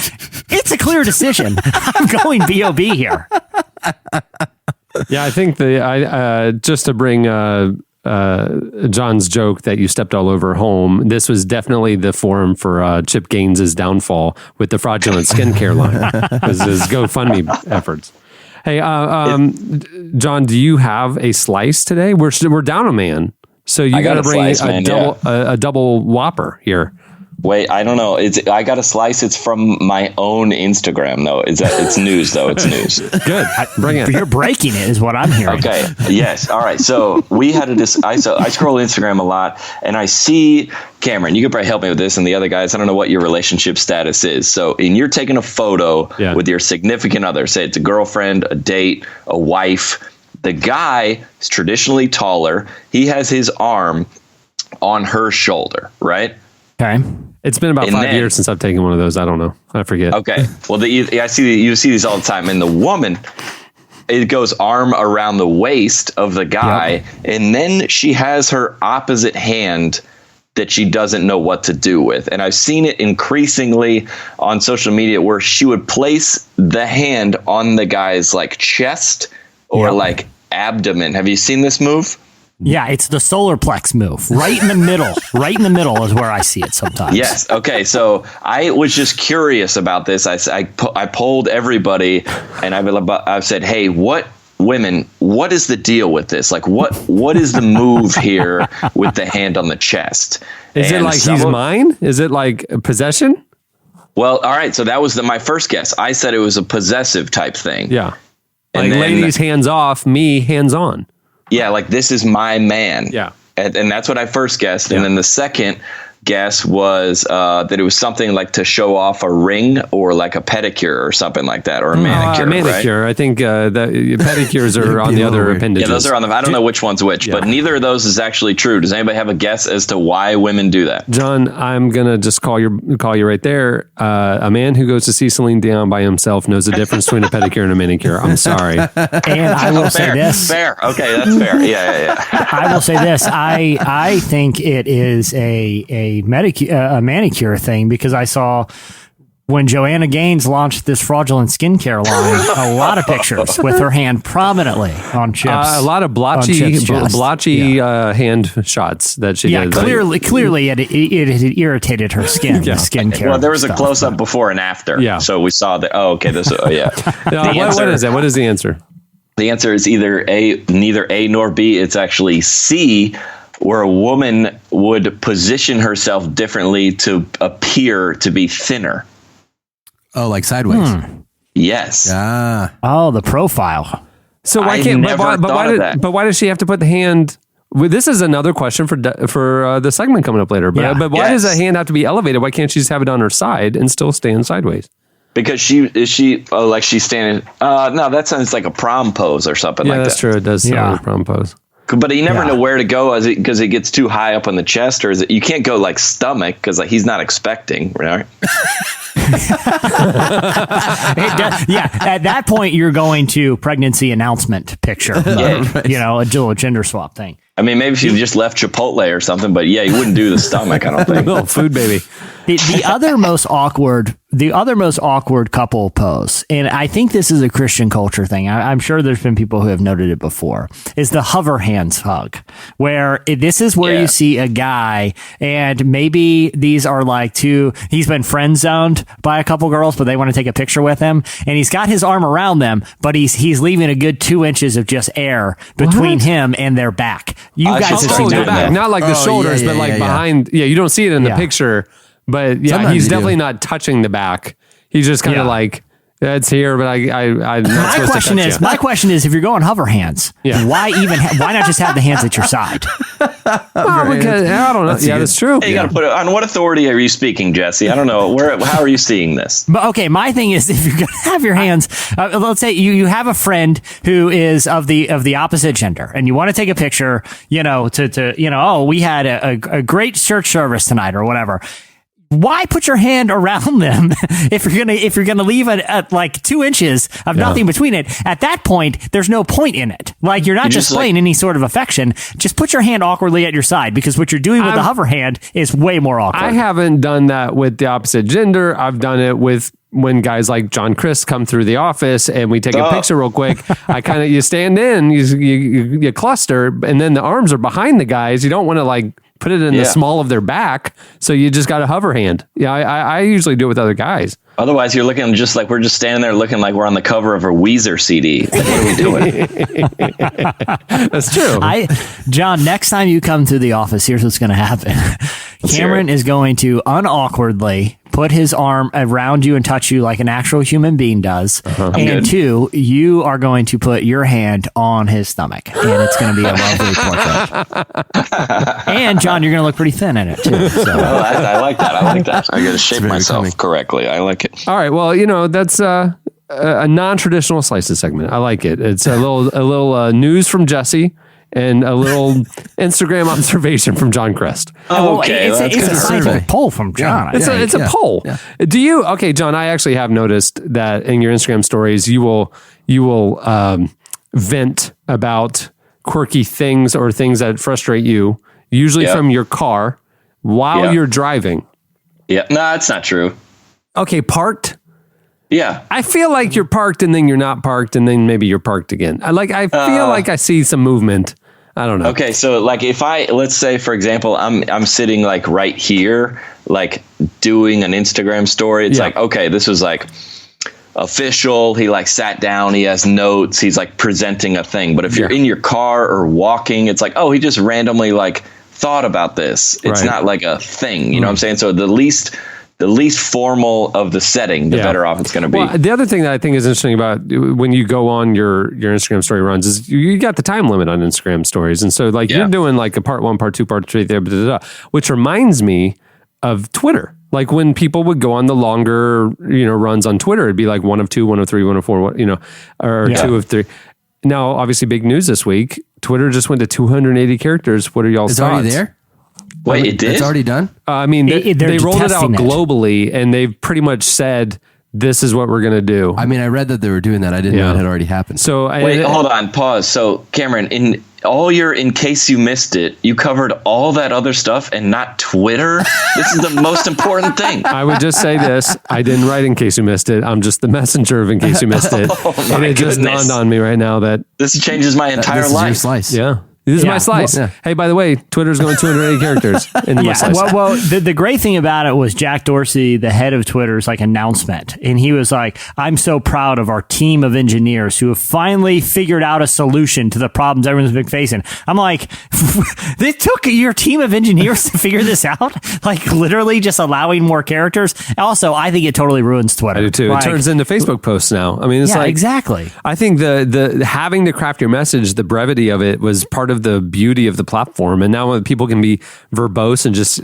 It's a clear decision. I'm going B.O.B. here. Yeah, I think just to bring John's joke that you stepped all over home, this was definitely the forum for Chip Gaines's downfall with the fraudulent skincare line. His GoFundMe efforts. Hey, John, do you have a slice today? We're down a man, so you got to bring a double Whopper here. Wait, I don't know. I got a slice. It's from my own Instagram, though. It's news, though. It's news. Good. Bring it. You're breaking it, is what I'm hearing. Okay. Yes. All right. So we had I scroll Instagram a lot, and I see Cameron. You could probably help me with this, and the other guys. I don't know what your relationship status is. So, and you're taking a photo with your significant other. Say it's a girlfriend, a date, a wife. The guy is traditionally taller. He has his arm on her shoulder, right? Okay. It's been about 5 years since I've taken one of those. I don't know. I forget. Okay. Well, you see these all the time. And the woman, it goes arm around the waist of the guy, and then she has her opposite hand that she doesn't know what to do with. And I've seen it increasingly on social media where she would place the hand on the guy's like chest or like abdomen. Have you seen this move? Yeah, it's the solar plex move. Right in the middle. Right in the middle is where I see it sometimes. Yes. Okay. So I was just curious about this. I polled everybody, and I've said, hey, what is the deal with this? Like, what is the move here with the hand on the chest? Is it like he's mine? Is it like possession? Well, all right. So that was my first guess. I said it was a possessive type thing. Yeah. Like ladies hands off, me hands on. Yeah, like this is my man. Yeah. And that's what I first guessed. And then the second guess was that it was something like to show off a ring or like a pedicure or something like that, or a manicure. Manicure. Right? I think that pedicures are on the other appendages. Yeah, those are on the. I don't know which one's which, but neither of those is actually true. Does anybody have a guess as to why women do that? John, I'm gonna just call you right there. A man who goes to see Celine Dion by himself knows the difference between a pedicure and a manicure. I'm sorry. And I will say this. Fair. Okay, that's fair. Yeah. I will say this. I think it is a manicure thing, because I saw when Joanna Gaines launched this fraudulent skincare line, a lot of pictures with her hand prominently on Chip's. A lot of blotchy hand shots that she did. Clearly it irritated her skin. Skincare. Well, there was a close up before and after. Yeah. So we saw that. Oh, okay. What is that? What is the answer? The answer is neither A nor B. It's actually C, where a woman would position herself differently to appear to be thinner. Oh, like sideways. Yes. Ah. Oh, the profile. So why can't? But why does she have to put the hand Well, this is another question for the segment coming up later. But, Yeah. but why does that hand have to be elevated? Why can't she just have it on her side and still stand sideways? Because like she's standing. No, that sounds like a prom pose or something like that. Yeah, that's true. It does sound like a prom pose. But you never know where to go because it gets too high up on the chest, or is it you can't go like stomach because like, he's not expecting, right? At that point, you're going to pregnancy announcement picture, you know, a dual gender swap thing. I mean, maybe if you just left Chipotle or something, but yeah, you wouldn't do the stomach, I don't think. Little food baby. The other most awkward couple pose, and I think this is a Christian culture thing. I'm sure there's been people who have noted it before, is the hover hands hug, where this is where you see a guy, and maybe these are like he's been friend zoned by a couple girls, but they want to take a picture with him, and he's got his arm around them, but he's leaving a good 2 inches of just air between him and their back. You guys have seen the that. back, not like the shoulders, but like behind. Yeah, you don't see it in the picture. But yeah, Sometimes he's you definitely do. not touching the back. He's just kind of like, it's here, but I'm not My question is, if you're going hover hands, why not just have the hands at your side? Well, because, I don't know. Yeah, that's true. Hey, you got to put it on what authority are you speaking, Jesse? I don't know. How are you seeing this? But okay, my thing is, if you're going to have your hands, let's say you have a friend who is of the opposite gender, and you want to take a picture, you know, we had a great church service tonight or whatever. Why put your hand around them if you're gonna leave it like 2 inches of nothing between it? At that point, there's no point in it. Like you're not displaying any sort of affection. Just put your hand awkwardly at your side, because what you're doing with the hover hand is way more awkward. I haven't done that with the opposite gender. I've done it with when guys like John Crist come through the office and we take a picture real quick. You stand in, you cluster, and then the arms are behind the guys. You don't want to like put it in the small of their back, so you just got a hover hand. Yeah, I usually do it with other guys. Otherwise, you're looking just like we're just standing there looking like we're on the cover of a Weezer CD. Like, what are we doing? That's true. John, next time you come to the office, here's what's going to happen. Cameron is going to unawkwardly put his arm around you and touch you like an actual human being does. And 2, you are going to put your hand on his stomach, and it's going to be a lovely portrait. And John, you're going to look pretty thin in it too. So. I like that. I got to shape myself correctly. I like it. All right. Well, you know, that's a non-traditional slices segment. I like it. It's a little news from Jesse and a little Instagram observation from John Crist. Okay, it's a scientific poll from John. It's a poll. Yeah. Do you? Okay, John. I actually have noticed that in your Instagram stories, you will vent about quirky things or things that frustrate you, usually from your car while you're driving. Yeah, no, that's not true. Okay, parked. Yeah. I feel like you're parked and then you're not parked and then maybe you're parked again. I feel like I see some movement. I don't know. Okay, so like let's say for example, I'm sitting like right here, like doing an Instagram story. It's like, okay, this was like official. He like sat down, he has notes, he's like presenting a thing. But if you're in your car or walking, it's like, oh, he just randomly like thought about this. It's not like a thing, you know what I'm saying? So the least formal of the setting, the better off it's going to be. Well, the other thing that I think is interesting about when you go on your Instagram story runs is you got the time limit on Instagram stories. And so like you're doing like a part 1, part 2, part 3 there, which reminds me of Twitter. Like when people would go on the longer, runs on Twitter, it'd be like 1 of 2, 1 of 3, 1 of 4, or 2 of 3. Now, obviously big news this week. Twitter just went to 280 characters. What are y'all's thoughts? It's already there? Wait, it did? It's already done? I mean, they rolled it out globally, and they've pretty much said, this is what we're going to do. I mean, I read that they were doing that. I didn't know it had already happened. So wait, hold on, pause. So, Cameron, in case you missed it, you covered all that other stuff and not Twitter? This is the most important thing. I would just say this. I didn't write in case you missed it. I'm just the messenger of in case you missed it. And it just dawned on me right now that this changes my entire this life. Is your slice. Yeah. This is my slice. Well, Hey, by the way, Twitter's going 280 characters into my slice. Well, the great thing about it was Jack Dorsey, the head of Twitter's announcement. And he was like, I'm so proud of our team of engineers who have finally figured out a solution to the problems everyone's been facing. I'm like, they took your team of engineers to figure this out? Like literally just allowing more characters. Also, I think it totally ruins Twitter. I do too. It turns into Facebook posts now. I mean, it's exactly. I think the having to craft your message, the brevity of it was part of the beauty of the platform. And now when people can be verbose and just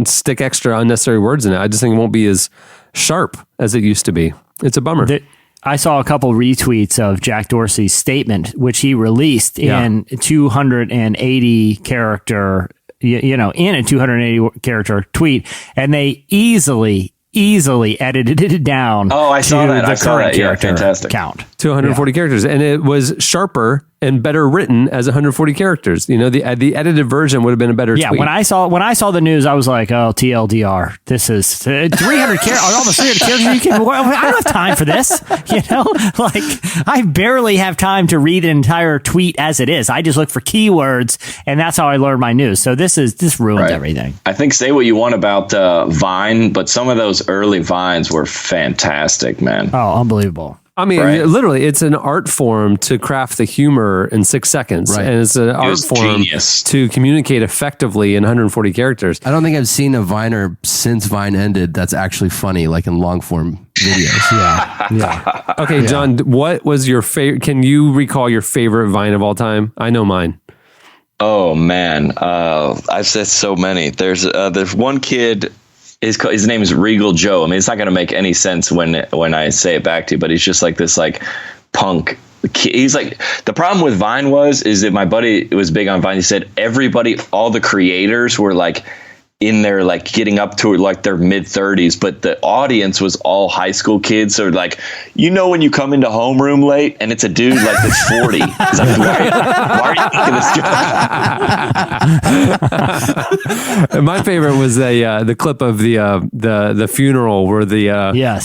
stick extra unnecessary words in it, I just think it won't be as sharp as it used to be. It's a bummer. I saw a couple retweets of Jack Dorsey's statement, which he released in 280 character, in a 280 character tweet, and they easily edited it down. Oh, I saw that. The I saw that. Yeah, fantastic. Count to 140 characters, and it was sharper and better written as 140 characters. The edited version would have been a better tweet. When I saw the news, I was like, oh, TLDR, this is 300 characters. Almost 300 characters. I don't have time for this. I barely have time to read an entire tweet as it is. I just look for keywords, and that's how I learn my news. So this ruins everything. I think say what you want about Vine, but some of those early Vines were fantastic, man. Oh, unbelievable. I mean, literally, it's an art form to craft the humor in 6 seconds. Right. And it's an art form to communicate effectively in 140 characters. I don't think I've seen a Viner since Vine ended that's actually funny, like in long form videos. Yeah. Okay, John, what was your favorite? Can you recall your favorite Vine of all time? I know mine. Oh, man. I've said so many. There's one kid. His name is Regal Joe. I mean, it's not going to make any sense when I say it back to you, but he's just like this punk. He's like, the problem with Vine is that my buddy was big on Vine. He said all the creators were like in their getting up to like their mid 30s, but the audience was all high school kids. So like, when you come into homeroom late and it's a dude like that's 40. It's like, why are you making this joke? My favorite was the clip of the funeral where the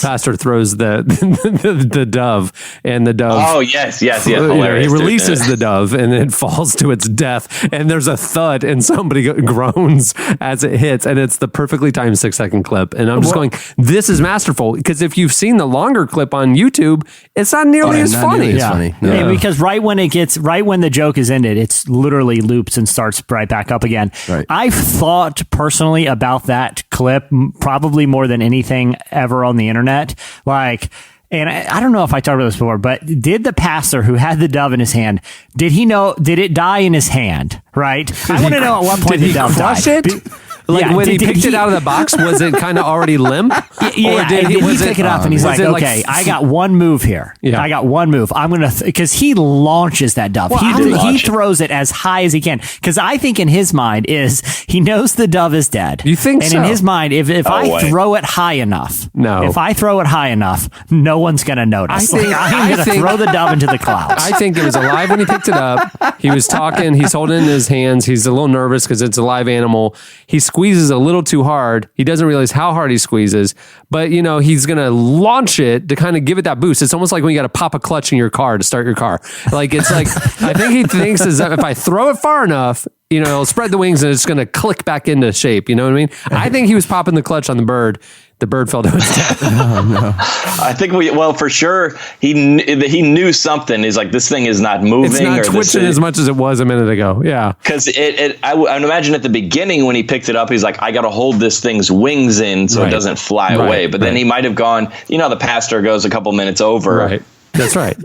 pastor throws the dove, and the dove. Oh yes. Hilarious, he releases the dove and it falls to its death, and there's a thud and somebody groans as it hits, and it's the perfectly timed 6-second clip. And I'm just going, this is masterful, because if you've seen the longer clip on YouTube, it's not nearly as funny. No. Because right when the joke is ended, it's literally loops and starts right back up again. Right. I've thought personally about that clip probably more than anything ever on the internet. And I don't know if I talked about this before, but did the pastor who had the dove in his hand, did it die in his hand? Right? I want to know at what point the dove died. When he picked it out of the box, was it kind of already limp? Or did he pick it up and he's like, okay, I got one move here. Yeah. I got one move. I'm going to, because he launches that dove. He throws it as high as he can. Because I think in his mind he knows the dove is dead. You think so? And in his mind, if I throw it high enough, no one's going to notice. I'm going to throw the dove into the clouds. I think it was alive when he picked it up. He was talking. He's holding it in his hands. He's a little nervous because it's a live animal. He squeezes a little too hard. He doesn't realize how hard he squeezes, but he's going to launch it to kind of give it that boost. It's almost like when you got to pop a clutch in your car to start your car. I think he thinks is that if I throw it far enough, it'll spread the wings and it's going to click back into shape. You know what I mean? I think he was popping the clutch on the bird. The bird fell to its death. Oh, no. I think for sure he knew something. He's like, this thing is not moving. It's not twitching as much as it was a minute ago. Yeah. Because I would imagine at the beginning when he picked it up, he's like, I got to hold this thing's wings in so it doesn't fly away. But then he might have gone, the pastor goes a couple minutes over. Right. That's right.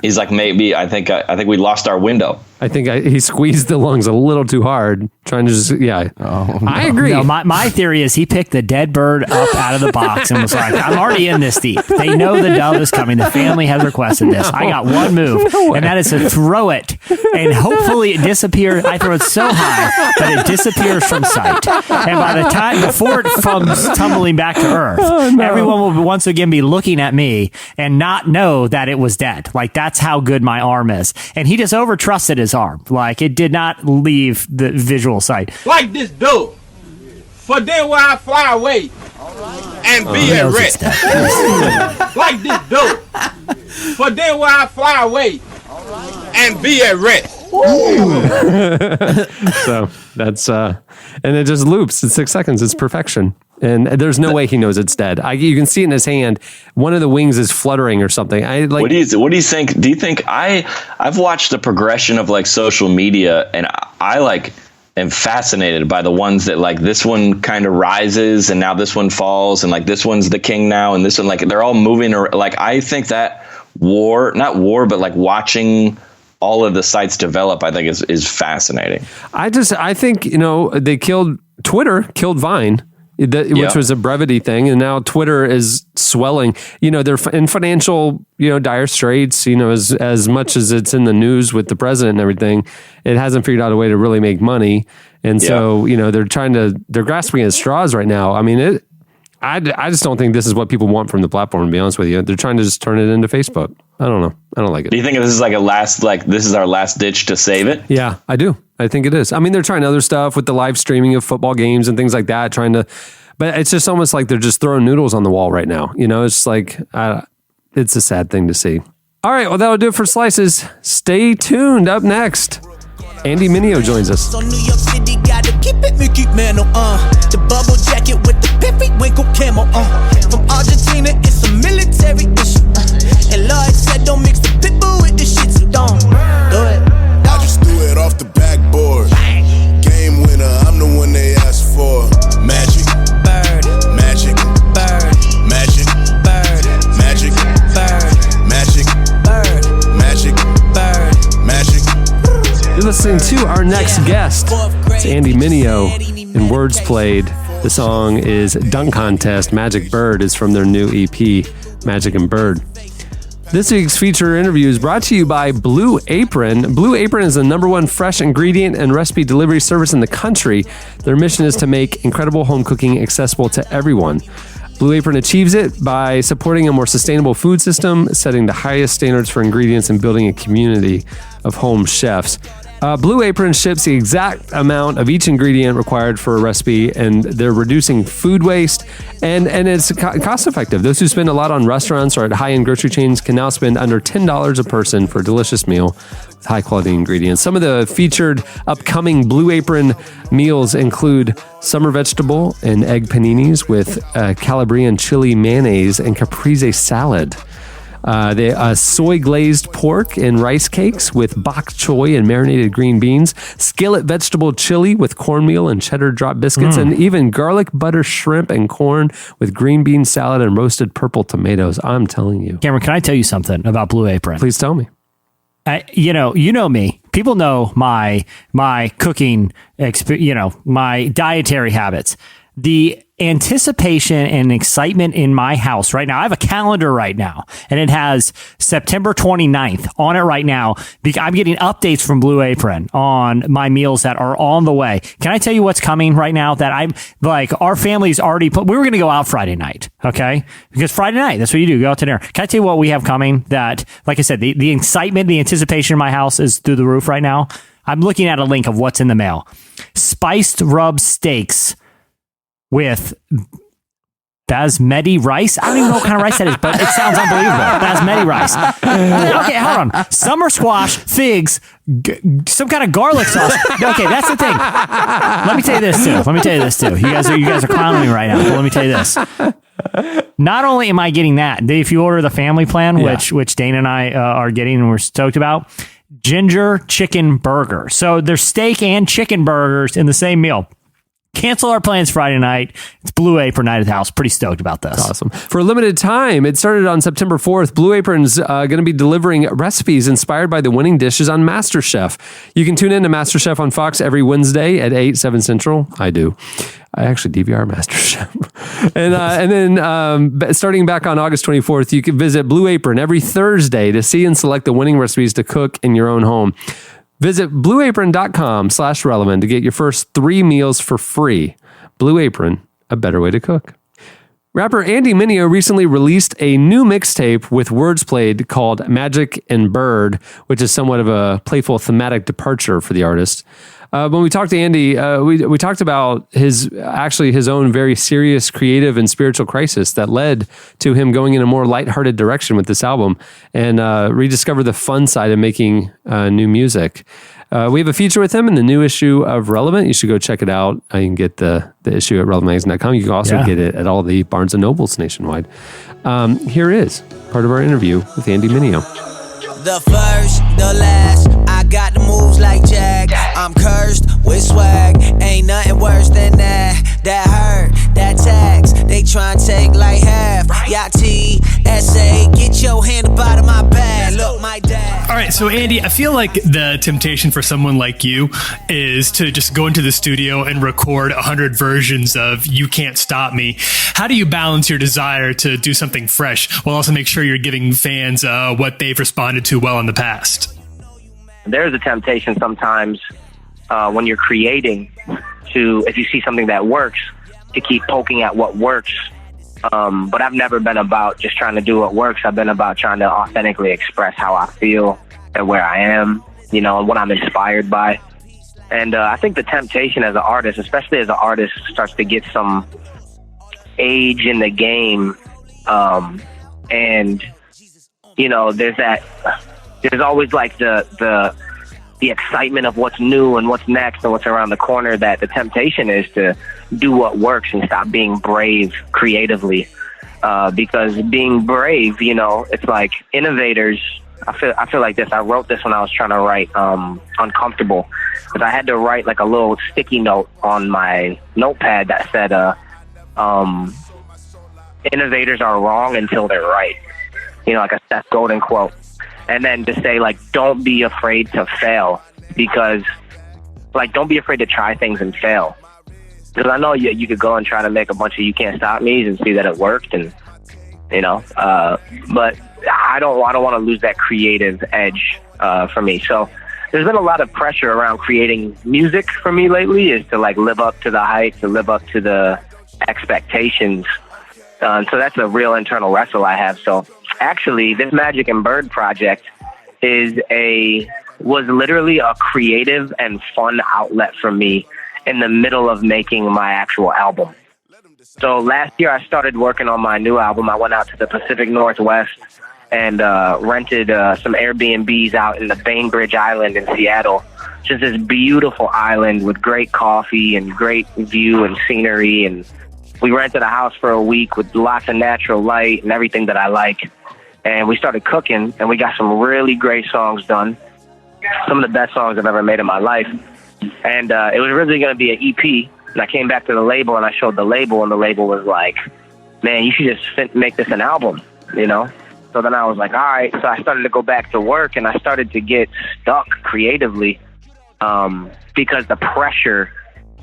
He's like, maybe I think we lost our window. I think he squeezed the lungs a little too hard, trying to just, Oh, no. I agree. No, my theory is he picked the dead bird up out of the box and was like, I'm already in this deep. They know the dove is coming. The family has requested this. I got one move, and that is to throw it, and hopefully it disappears. I throw it so high that it disappears from sight. And by the time, before it comes tumbling back to earth, everyone will once again be looking at me and not know that it was dead. That's how good my arm is. And he just over-trusted his arm. It did not leave the visual sight. Like this dove. For then will I fly away and be at rest. Like this dove. For then will I fly away and be at rest. So that's and it just loops in 6 seconds. It's perfection. And there's no way he knows it's dead. You can see it in his hand. One of the wings is fluttering or something. What do you think? Do you think I've watched the progression of social media, and I am fascinated by the ones that this one kind of rises and now this one falls, and this one's the king now, and this one they're all moving. Or I think that watching all of the sites develop, I think is fascinating. I think, they Twitter killed Vine, which was a brevity thing. And now Twitter is swelling, they're in financial, dire straits, as much as it's in the news with the president and everything, it hasn't figured out a way to really make money. And so, they're grasping at straws right now. I mean, I just don't think this is what people want from the platform, to be honest with you. They're trying to just turn it into Facebook. I don't know. I don't like it. Do you think this is this is our last ditch to save it? Yeah, I do. I think it is. I mean, they're trying other stuff with the live streaming of football games and things like that, but it's just almost like they're just throwing noodles on the wall right now. It's like, it's a sad thing to see. All right, well, that'll do it for Slices. Stay tuned. Up next, Andy Mineo joins us. So New York City gotta keep it Mickey Mantle, the bubble jacket with the periwinkle camo, from Argentina, it's a military issue, and Lloyd said don't mix the pitbull with the shit, so don't do it. I just threw it off the backboard. Game winner, I'm the one they asked for. Magic, Bird, magic, bird, magic, bird, magic, bird, magic, bird, magic, bird. magic. You're listening to our next guest. It's Andy Mineo in Words Played. The song is Dunk Contest. Magic Bird is from their new EP, Magic and Bird. This week's feature interview is brought to you by Blue Apron. Blue Apron is the #1 fresh ingredient and recipe delivery service in the country. Their mission is to make incredible home cooking accessible to everyone. Blue Apron achieves it by supporting a more sustainable food system, setting the highest standards for ingredients, and building a community of home chefs. Blue Apron ships the exact amount of each ingredient required for a recipe, and they're reducing food waste, and it's cost effective. Those who spend a lot on restaurants or at high-end grocery chains can now spend under $10 a person for a delicious meal with high-quality ingredients. Some of the featured upcoming Blue Apron meals include summer vegetable and egg paninis with Calabrian chili mayonnaise and caprese salad. Soy glazed pork and rice cakes with bok choy and marinated green beans, skillet vegetable chili with cornmeal and cheddar drop biscuits, and even garlic butter shrimp and corn with green bean salad and roasted purple tomatoes. I'm telling you. Cameron, can I tell you something about Blue Apron? Please tell me. You know me. People know my cooking, my dietary habits. The anticipation and excitement in my house right now. I have a calendar right now, and it has September 29th on it right now. I'm getting updates from Blue Apron on my meals that are on the way. Can I tell you what's coming right now that I'm like, our family's already we were going to go out Friday night. Okay. Because Friday night, that's what you do. Go out to dinner. Can I tell you what we have coming that, like I said, the excitement, the anticipation in my house is through the roof right now. I'm looking at a link of what's in the mail. Spiced rub steaks with basmati rice. I don't even know what kind of rice that is, but it sounds unbelievable. Basmati rice. Okay, hold on. Summer squash, figs, some kind of garlic sauce. Okay, that's the thing. Let me tell you this too. You guys are clowning me right now. But let me tell you this. Not only am I getting that, if you order the family plan, which Dana and I are getting and we're stoked about, ginger chicken burger. So there's steak and chicken burgers in the same meal. Cancel our plans Friday night. It's Blue Apron night at the house. Pretty stoked about this. That's awesome. For a limited time, it started on September 4th. Blue Apron's going to be delivering recipes inspired by the winning dishes on MasterChef. You can tune in to MasterChef on Fox every Wednesday at 8, 7 Central. I do. I actually DVR MasterChef. And then starting back on August 24th, you can visit Blue Apron every Thursday to see and select the winning recipes to cook in your own home. Visit blueapron.com/relevant to get your first 3 meals for free. Blue Apron, a better way to cook. Rapper Andy Mineo recently released a new mixtape with words played called Magic and Bird, which is somewhat of a playful thematic departure for the artist. When we talked to Andy, we talked about his own very serious creative and spiritual crisis that led to him going in a more lighthearted direction with this album and rediscover the fun side of making new music. We have a feature with him in the new issue of Relevant. You should go check it out. You can get the issue at relevantmagazine.com. You can also get it at all the Barnes & Nobles nationwide. Here is part of our interview with Andy Mineo. The first, the last, I got the moves like Jack. I'm cursed with swag, ain't nothing worse than that. That hurt, that tax, they try and take like half. Y'all TSA, get your hand up out of my bag. Look, my dad. All right, So, Andy, I feel like the temptation for someone like you is to just go into the studio and record 100 versions of You Can't Stop Me. How do you balance your desire to do something fresh while also make sure you're giving fans what they've responded to well in the past? There's a temptation sometimes when you're creating to, if you see something that works, to keep poking at what works. But I've never been about just trying to do what works. I've been about trying to authentically express how I feel and where I am, and what I'm inspired by. And I think the temptation as an artist, especially as an artist, starts to get some age in the game. And, there's always like the excitement of what's new and what's next and what's around the corner, that the temptation is to do what works and stop being brave creatively. Because being brave, it's like innovators. I feel like this. I wrote this when I was trying to write Uncomfortable, because I had to write like a little sticky note on my notepad that said, innovators are wrong until they're right. Like a Seth Godin quote. And then to say, like, don't be afraid to fail, because, like, don't be afraid to try things and fail. Because I know you could go and try to make a bunch of You Can't Stop Me's and see that it worked, and, but I don't want to lose that creative edge for me. So there's been a lot of pressure around creating music for me lately, is to, like, live up to the hype, to live up to the expectations. So that's a real internal wrestle I have. So actually, this Magic and Bird project was literally a creative and fun outlet for me in the middle of making my actual album. So last year I started working on my new album. I went out to the Pacific Northwest and rented some Airbnbs out in the Bainbridge Island in Seattle. Just this beautiful island with great coffee and great view and scenery. And we rented a house for a week with lots of natural light and everything that I like. And we started cooking, and we got some really great songs done. Some of the best songs I've ever made in my life. And it was originally going to be an EP. And I came back to the label, and I showed the label, and the label was like, man, you should just make this an album, So then I was like, all right. So I started to go back to work, and I started to get stuck creatively because the pressure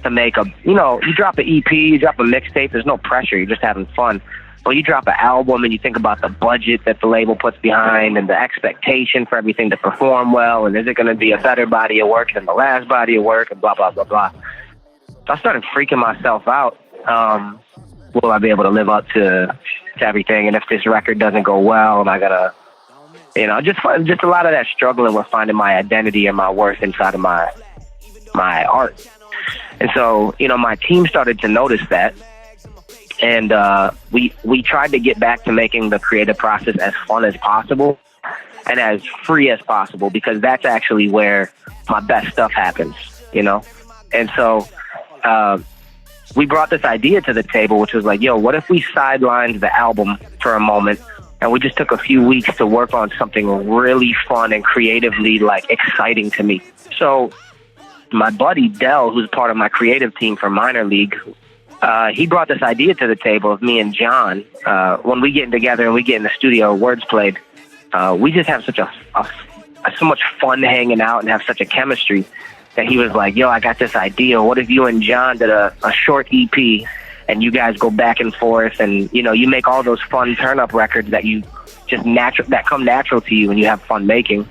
to make you drop an EP, you drop a mixtape, there's no pressure, you're just having fun. But you drop an album and you think about the budget that the label puts behind and the expectation for everything to perform well, and is it going to be a better body of work than the last body of work, and blah, blah, blah, blah. So I started freaking myself out. Will I be able to live up to everything? And if this record doesn't go well, am I going to, just a lot of that struggling with finding my identity and my worth inside of my art. And so, my team started to notice that. And we tried to get back to making the creative process as fun as possible and as free as possible, because that's actually where my best stuff happens, And so we brought this idea to the table, which was like, what if we sidelined the album for a moment and we just took a few weeks to work on something really fun and creatively, like, exciting to me. So my buddy Dell, who's part of my creative team for Minor League, he brought this idea to the table of me and John. When we get together and we get in the studio, words played, we just have so much fun hanging out and have such a chemistry that he was like, I got this idea. What if you and John did a short EP and you guys go back and forth and, you make all those fun turn-up records that you just that come natural to you and you have fun making.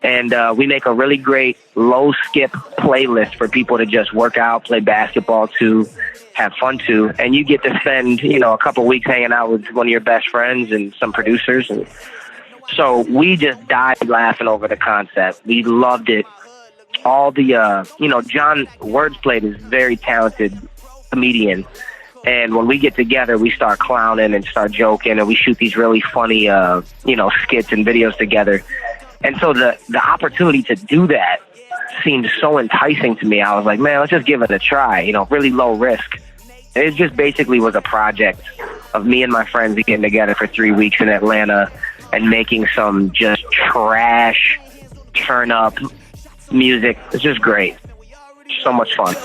And we make a really great low-skip playlist for people to just work out, play basketball to, have fun to. And you get to spend, a couple weeks hanging out with one of your best friends and some producers. And so we just died laughing over the concept. We loved it. All the, John Wordsplayed is a very talented comedian. And when we get together, we start clowning and start joking, and we shoot these really funny, skits and videos together. And so the opportunity to do that seemed so enticing to me. I was like, man, let's just give it a try, really low risk. And it just basically was a project of me and my friends getting together for 3 weeks in Atlanta and making some just trash, turn up music. It's just great. So much fun.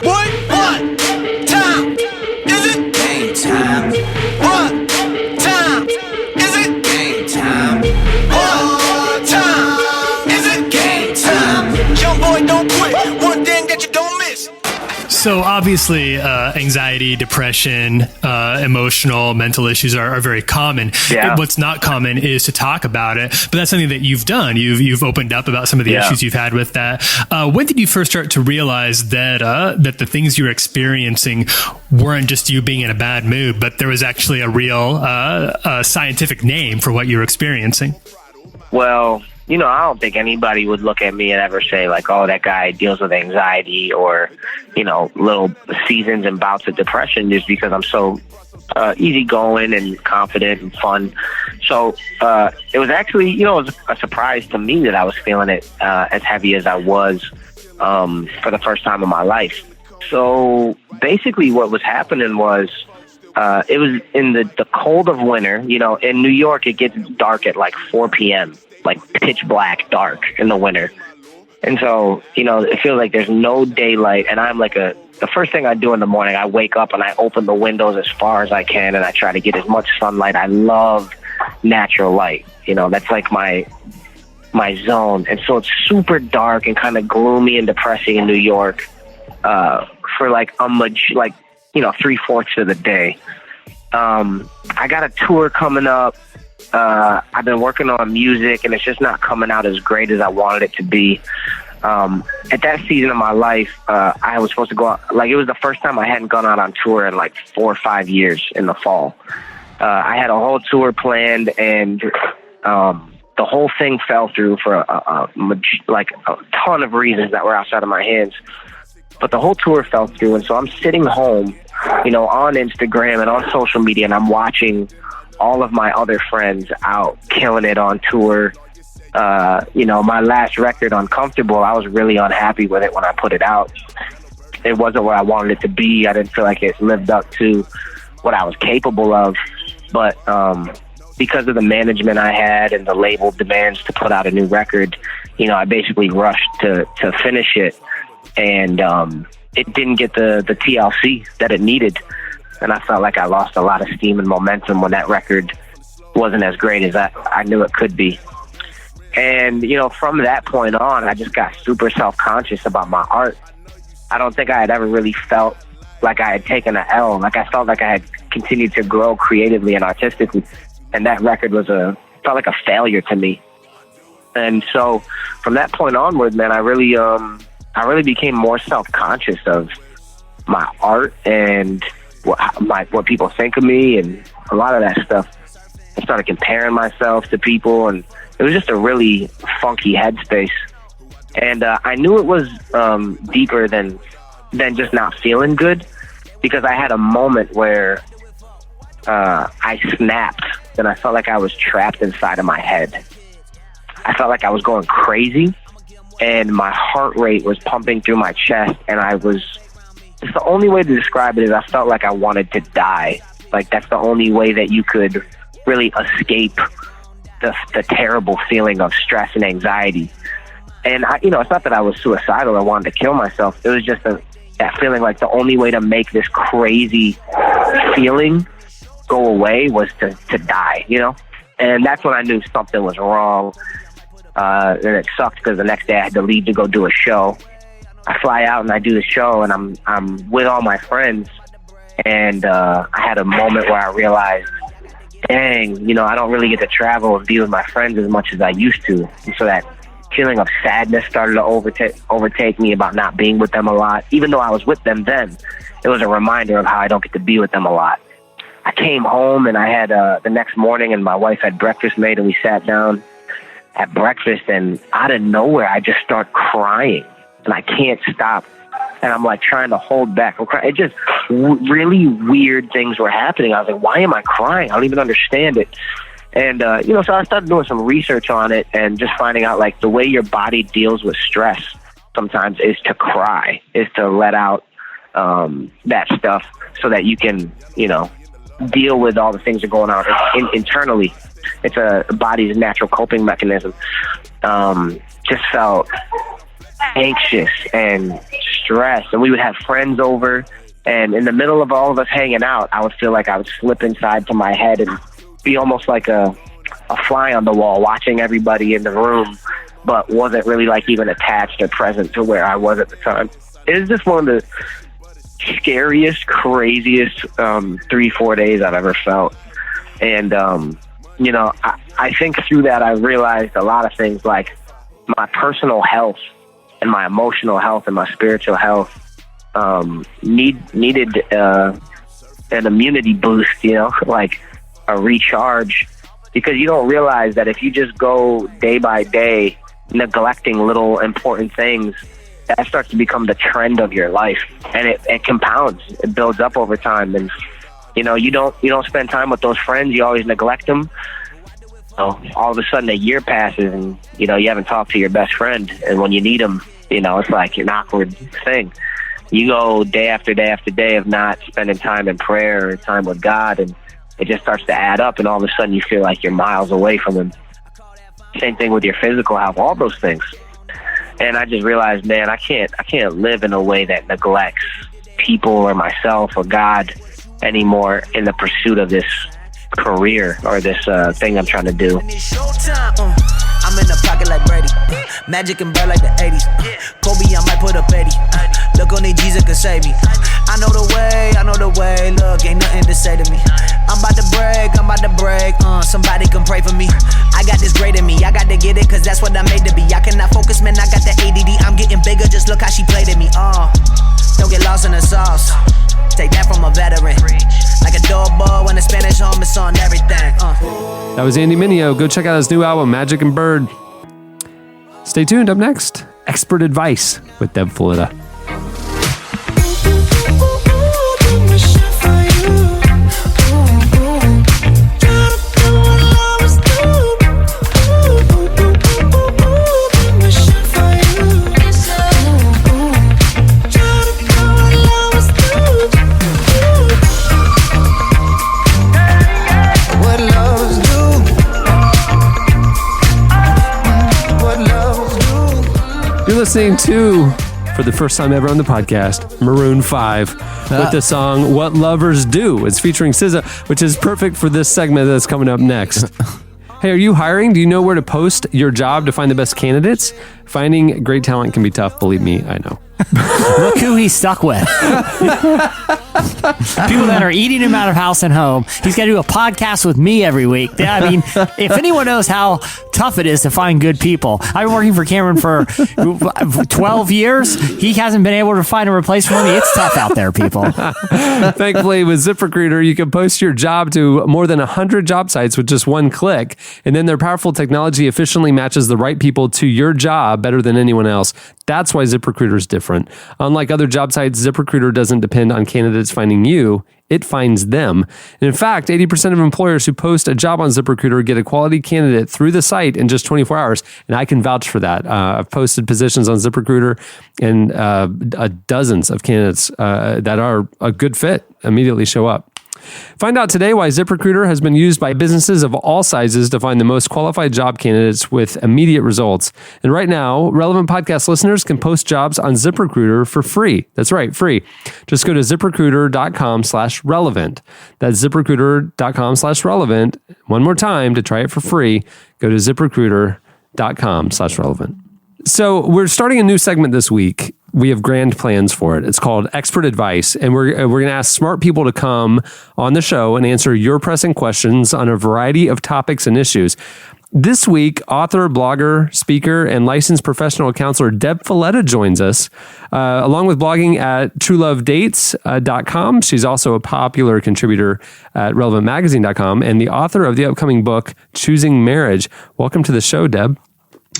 What time is it? Game time. What time is it? Game time. What time So obviously, anxiety, depression, emotional, mental issues are very common. Yeah. What's not common is to talk about it, but that's something that you've done. You've opened up about some of the issues you've had with that. When did you first start to realize that that the things you were experiencing weren't just you being in a bad mood, but there was actually a real scientific name for what you were experiencing? Well, you know, I don't think anybody would look at me and ever say like, oh, that guy deals with anxiety or, you know, little seasons and bouts of depression just because I'm so easygoing and confident and fun. So it was actually, you know, it was a surprise to me that I was feeling it as heavy as I was for the first time in my life. So basically what was happening was it was in the cold of winter. You know, in New York, it gets dark at like 4 p.m., like pitch black dark in the winter. And so, you know, it feels like there's no daylight. And I'm like the first thing I do in the morning, I wake up and I open the windows as far as I can and I try to get as much sunlight. I love natural light. You know, that's like my zone. And so it's super dark and kind of gloomy and depressing in New York for like you know, 3/4 of the day. I got a tour coming up. I've been working on music and it's just not coming out as great as I wanted it to be. At that season of my life, I was supposed to go out, like it was the first time I hadn't gone out on tour in like 4 or 5 years in the fall. I had a whole tour planned and the whole thing fell through for a ton of reasons that were outside of my hands. But the whole tour fell through, and so I'm sitting home, you know, on Instagram and on social media, and I'm watching all of my other friends out killing it on tour. You know, my last record, Uncomfortable, I was really unhappy with it when I put it out. It wasn't where I wanted it to be. I didn't feel like it lived up to what I was capable of. But because of the management I had and the label demands to put out a new record, you know, I basically rushed to finish it. And it didn't get the TLC that it needed. And I felt like I lost a lot of steam and momentum when that record wasn't as great as I knew it could be. And, you know, from that point on, I just got super self-conscious about my art. I don't think I had ever really felt like I had taken an L. Like I felt like I had continued to grow creatively and artistically. And that record felt like a failure to me. And so from that point onward, man, I really became more self-conscious of my art and what people think of me and a lot of that stuff. I started comparing myself to people, and it was just a really funky headspace. And I knew it was deeper than just not feeling good, because I had a moment where I snapped and I felt like I was trapped inside of my head. I felt like I was going crazy. And my heart rate was pumping through my chest, and it's the only way to describe it is I felt like I wanted to die. Like that's the only way that you could really escape the terrible feeling of stress and anxiety. And you know, it's not that I was suicidal or wanted to kill myself. It was just that feeling like the only way to make this crazy feeling go away was to die, you know? And that's when I knew something was wrong. And it sucked because the next day I had to leave to go do a show. I fly out and I do the show, and I'm with all my friends, and I had a moment where I realized, dang, you know, I don't really get to travel and be with my friends as much as I used to. And so that feeling of sadness started to overtake me about not being with them a lot. Even though I was with them then, it was a reminder of how I don't get to be with them a lot. I came home and I had the next morning, and my wife had breakfast made, and we sat down at breakfast, and out of nowhere, I just start crying, and I can't stop. And I'm like trying to hold back. It just really weird things were happening. I was like, why am I crying? I don't even understand it. And, you know, so I started doing some research on it and just finding out like the way your body deals with stress sometimes is to cry, is to let out that stuff so that you can, you know, deal with all the things that are going on internally. It's a body's natural coping mechanism. Just felt anxious and stressed, and we would have friends over, and in the middle of all of us hanging out, I would feel like I would slip inside to my head and be almost like a fly on the wall, watching everybody in the room, but wasn't really like even attached or present to where I was at the time. It was just one of scariest, craziest 3-4 days I've ever felt. And, I think through that I realized a lot of things, like my personal health and my emotional health and my spiritual health needed an immunity boost, like a recharge, because you don't realize that if you just go day by day neglecting little important things, that starts to become the trend of your life, and it compounds. It builds up over time, and you don't spend time with those friends. You always neglect them. All of a sudden, a year passes, and you haven't talked to your best friend. And when you need them, it's like an awkward thing. You go day after day after day of not spending time in prayer or time with God, and it just starts to add up. And all of a sudden, you feel like you're miles away from Him. Same thing with your physical health, all those things. And I just realized, man, I can't live in a way that neglects people or myself or God anymore in the pursuit of this career or this thing I'm trying to do. I'm in the pocket like Brady. Magic and bird like the 80s. Kobe, I might put up 80. Look on these Jesus can save me. I know the way. Look, ain't nothing to say to me. I'm about to break. Somebody come pray for me. I got this great in me. I got to get it, cause that's what I'm made to be. I cannot focus, man. I got the ADD. I'm getting bigger. Just look how she played at me. Don't get lost in the sauce. Take that from a veteran. Like a doorbell when the Spanish home is on everything. That was Andy Mineo. Go check out his new album, Magic and Bird. Stay tuned. Up next, Expert Advice with Deb Fileta. You're listening to, for the first time ever on the podcast, Maroon 5 with the song What Lovers Do. It's featuring SZA, which is perfect for this segment that's coming up next. Hey, are you hiring? Do you know where to post your job to find the best candidates? Finding great talent can be tough, believe me, I know. Look who he's stuck with. People that are eating him out of house and home. He's got to do a podcast with me every week. I mean, if anyone knows how tough it is to find good people, I've been working for Cameron for 12 years. He hasn't been able to find a replacement for me. It's tough out there, people. Thankfully, with ZipRecruiter, you can post your job to more than 100 job sites with just one click. And then their powerful technology efficiently matches the right people to your job better than anyone else. That's why ZipRecruiter is different. Unlike other job sites, ZipRecruiter doesn't depend on candidates finding you. It finds them. And in fact, 80% of employers who post a job on ZipRecruiter get a quality candidate through the site in just 24 hours. And I can vouch for that. I've posted positions on ZipRecruiter, and dozens of candidates that are a good fit immediately show up. Find out today why ZipRecruiter has been used by businesses of all sizes to find the most qualified job candidates with immediate results. And right now, relevant podcast listeners can post jobs on ZipRecruiter for free. That's right, free. Just go to ZipRecruiter.com/relevant. That's ZipRecruiter.com/relevant. One more time to try it for free. Go to ZipRecruiter.com/relevant. So we're starting a new segment this week. We have grand plans for it. It's called Expert Advice, and we're going to ask smart people to come on the show and answer your pressing questions on a variety of topics and issues. This week, author, blogger, speaker, and licensed professional counselor Deb Fileta joins us, along with blogging at truelovedates.com. She's also a popular contributor at relevantmagazine.com and the author of the upcoming book, Choosing Marriage. Welcome to the show, Deb.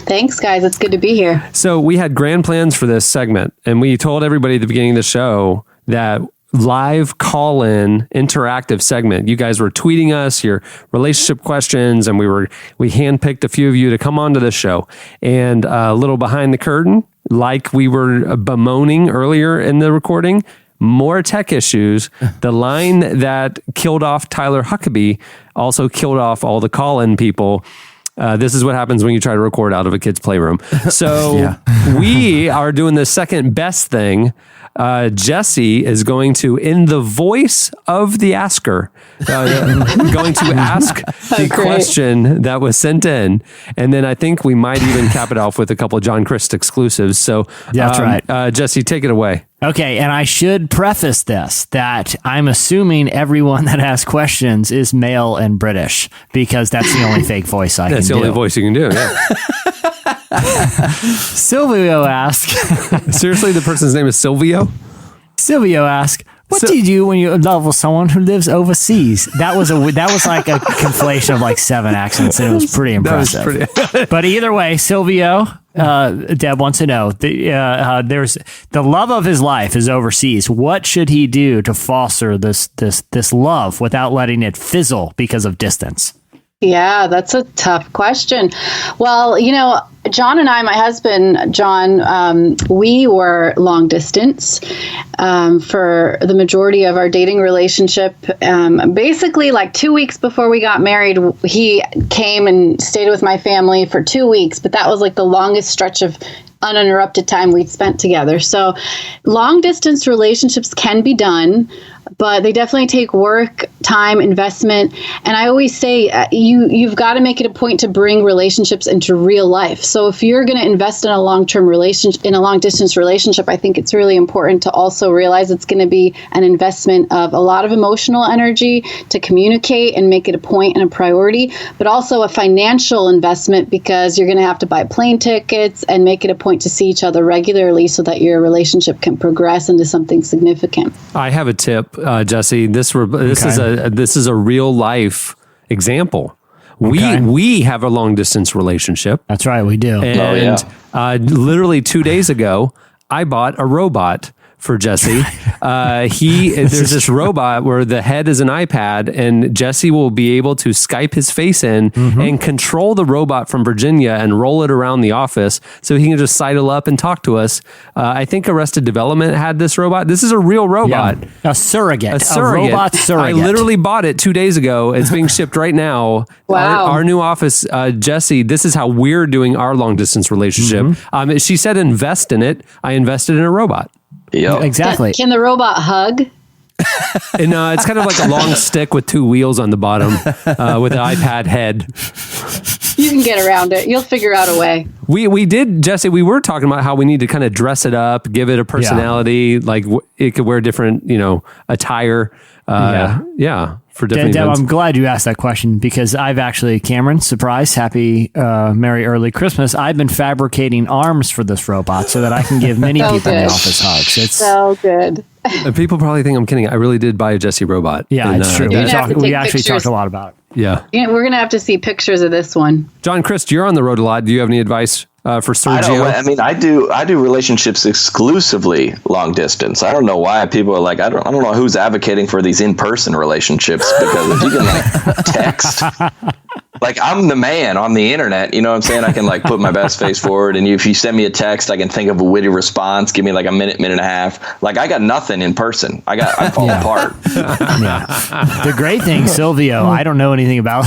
Thanks, guys. It's good to be here. So we had grand plans for this segment, and we told everybody at the beginning of the show that live call-in interactive segment. You guys were tweeting us your relationship questions, and we handpicked a few of you to come onto the show. And a little behind the curtain, like we were bemoaning earlier in the recording, more tech issues. The line that killed off Tyler Huckabee also killed off all the call-in people. This is what happens when you try to record out of a kid's playroom. So we are doing the second best thing. Jesse is going to, in the voice of the asker, going to ask the question that was sent in. And then I think we might even cap it off with a couple of John Crist exclusives. So that's right. Jesse, take it away. Okay, and I should preface this that I'm assuming everyone that asks questions is male and British because that's the only fake voice I can do. That's the only voice you can do, yeah. Silvio asks. Seriously, the person's name is Silvio? Silvio asks, what do you do when you're in love with someone who lives overseas? That was like a conflation of like 7 accents, and it was pretty impressive. But either way, Silvio, Deb wants to know, there's the love of his life is overseas. What should he do to foster this love without letting it fizzle because of distance? Yeah, that's a tough question. Well, John and I, my husband, John, we were long distance for the majority of our dating relationship. Basically, like 2 weeks before we got married, he came and stayed with my family for 2 weeks. But that was like the longest stretch of uninterrupted time we'd spent together. So long distance relationships can be done, but they definitely take work, time, investment. And I always say you've got to make it a point to bring relationships into real life. So if you're going to invest in a long-term relationship, in a long-distance relationship, I think it's really important to also realize it's going to be an investment of a lot of emotional energy to communicate and make it a point and a priority, but also a financial investment because you're going to have to buy plane tickets and make it a point to see each other regularly so that your relationship can progress into something significant. I have a tip, Jesse. This is a real life example. We have a long distance relationship. That's right, we do. And literally 2 days ago, I bought a robot for Jesse. There's this robot where the head is an iPad, and Jesse will be able to Skype his face in and control the robot from Virginia and roll it around the office so he can just sidle up and talk to us. I think Arrested Development had this robot. This is a real robot. Yeah. A surrogate. A robot surrogate. I literally bought it 2 days ago. It's being shipped right now. Wow. Our new office, Jesse, this is how we're doing our long distance relationship. She said invest in it. I invested in a robot. Yep. Exactly. Can the robot hug? And it's kind of like a long stick with 2 wheels on the bottom with an iPad head. You can get around it. You'll figure out a way. We did, Jesse, we were talking about how we need to kind of dress it up, give it a personality, like it could wear different, attire. For different Deb, events. I'm glad you asked that question because I've actually, Cameron, surprise, happy, merry early Christmas. I've been fabricating arms for this robot so that I can give many people in the office hugs. It's so good. People probably think I'm kidding. I really did buy a Jesse robot. Yeah, it's true. We actually pictures. talked a lot about it. Yeah. We're going to have to see pictures of this one. John Crist, you're on the road a lot. Do you have any advice for Sergio? I do relationships exclusively long distance. I don't know why people are like, I don't know who's advocating for these in-person relationships because if you can text, like I'm the man on the internet, you know what I'm saying? I can put my best face forward, and if you send me a text, I can think of a witty response, give me a minute and a half. I got nothing in person. I fall apart. The great thing, Silvio, I don't know anything about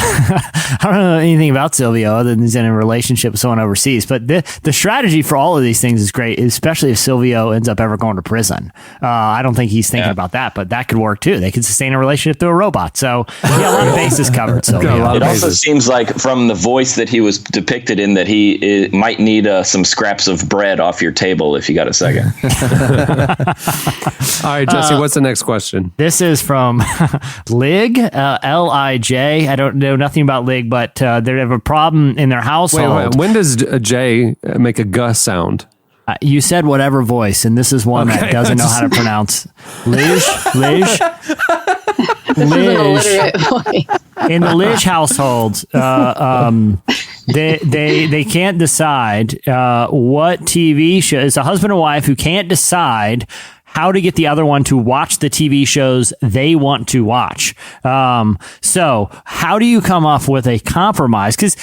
Silvio other than he's in a relationship with someone overseas. But the strategy for all of these things is great, especially if Silvio ends up ever going to prison. I don't think he's thinking about that, but that could work too. They could sustain a relationship through a robot. So a lot of bases covered, Silvio. It also seems like from the voice that he was depicted in that he might need some scraps of bread off your table if you got a second. All right, Jesse, what's the next question? This is from Lig, L-I-J. I don't know nothing about Lig, but they have a problem in their household. Wait. When does J make a G sound? You said whatever voice, and this is one that doesn't know how to pronounce. Lish. In the Lish household, they can't decide what TV show. It's a husband and wife who can't decide how to get the other one to watch the TV shows they want to watch. So how do you come up with a compromise? Because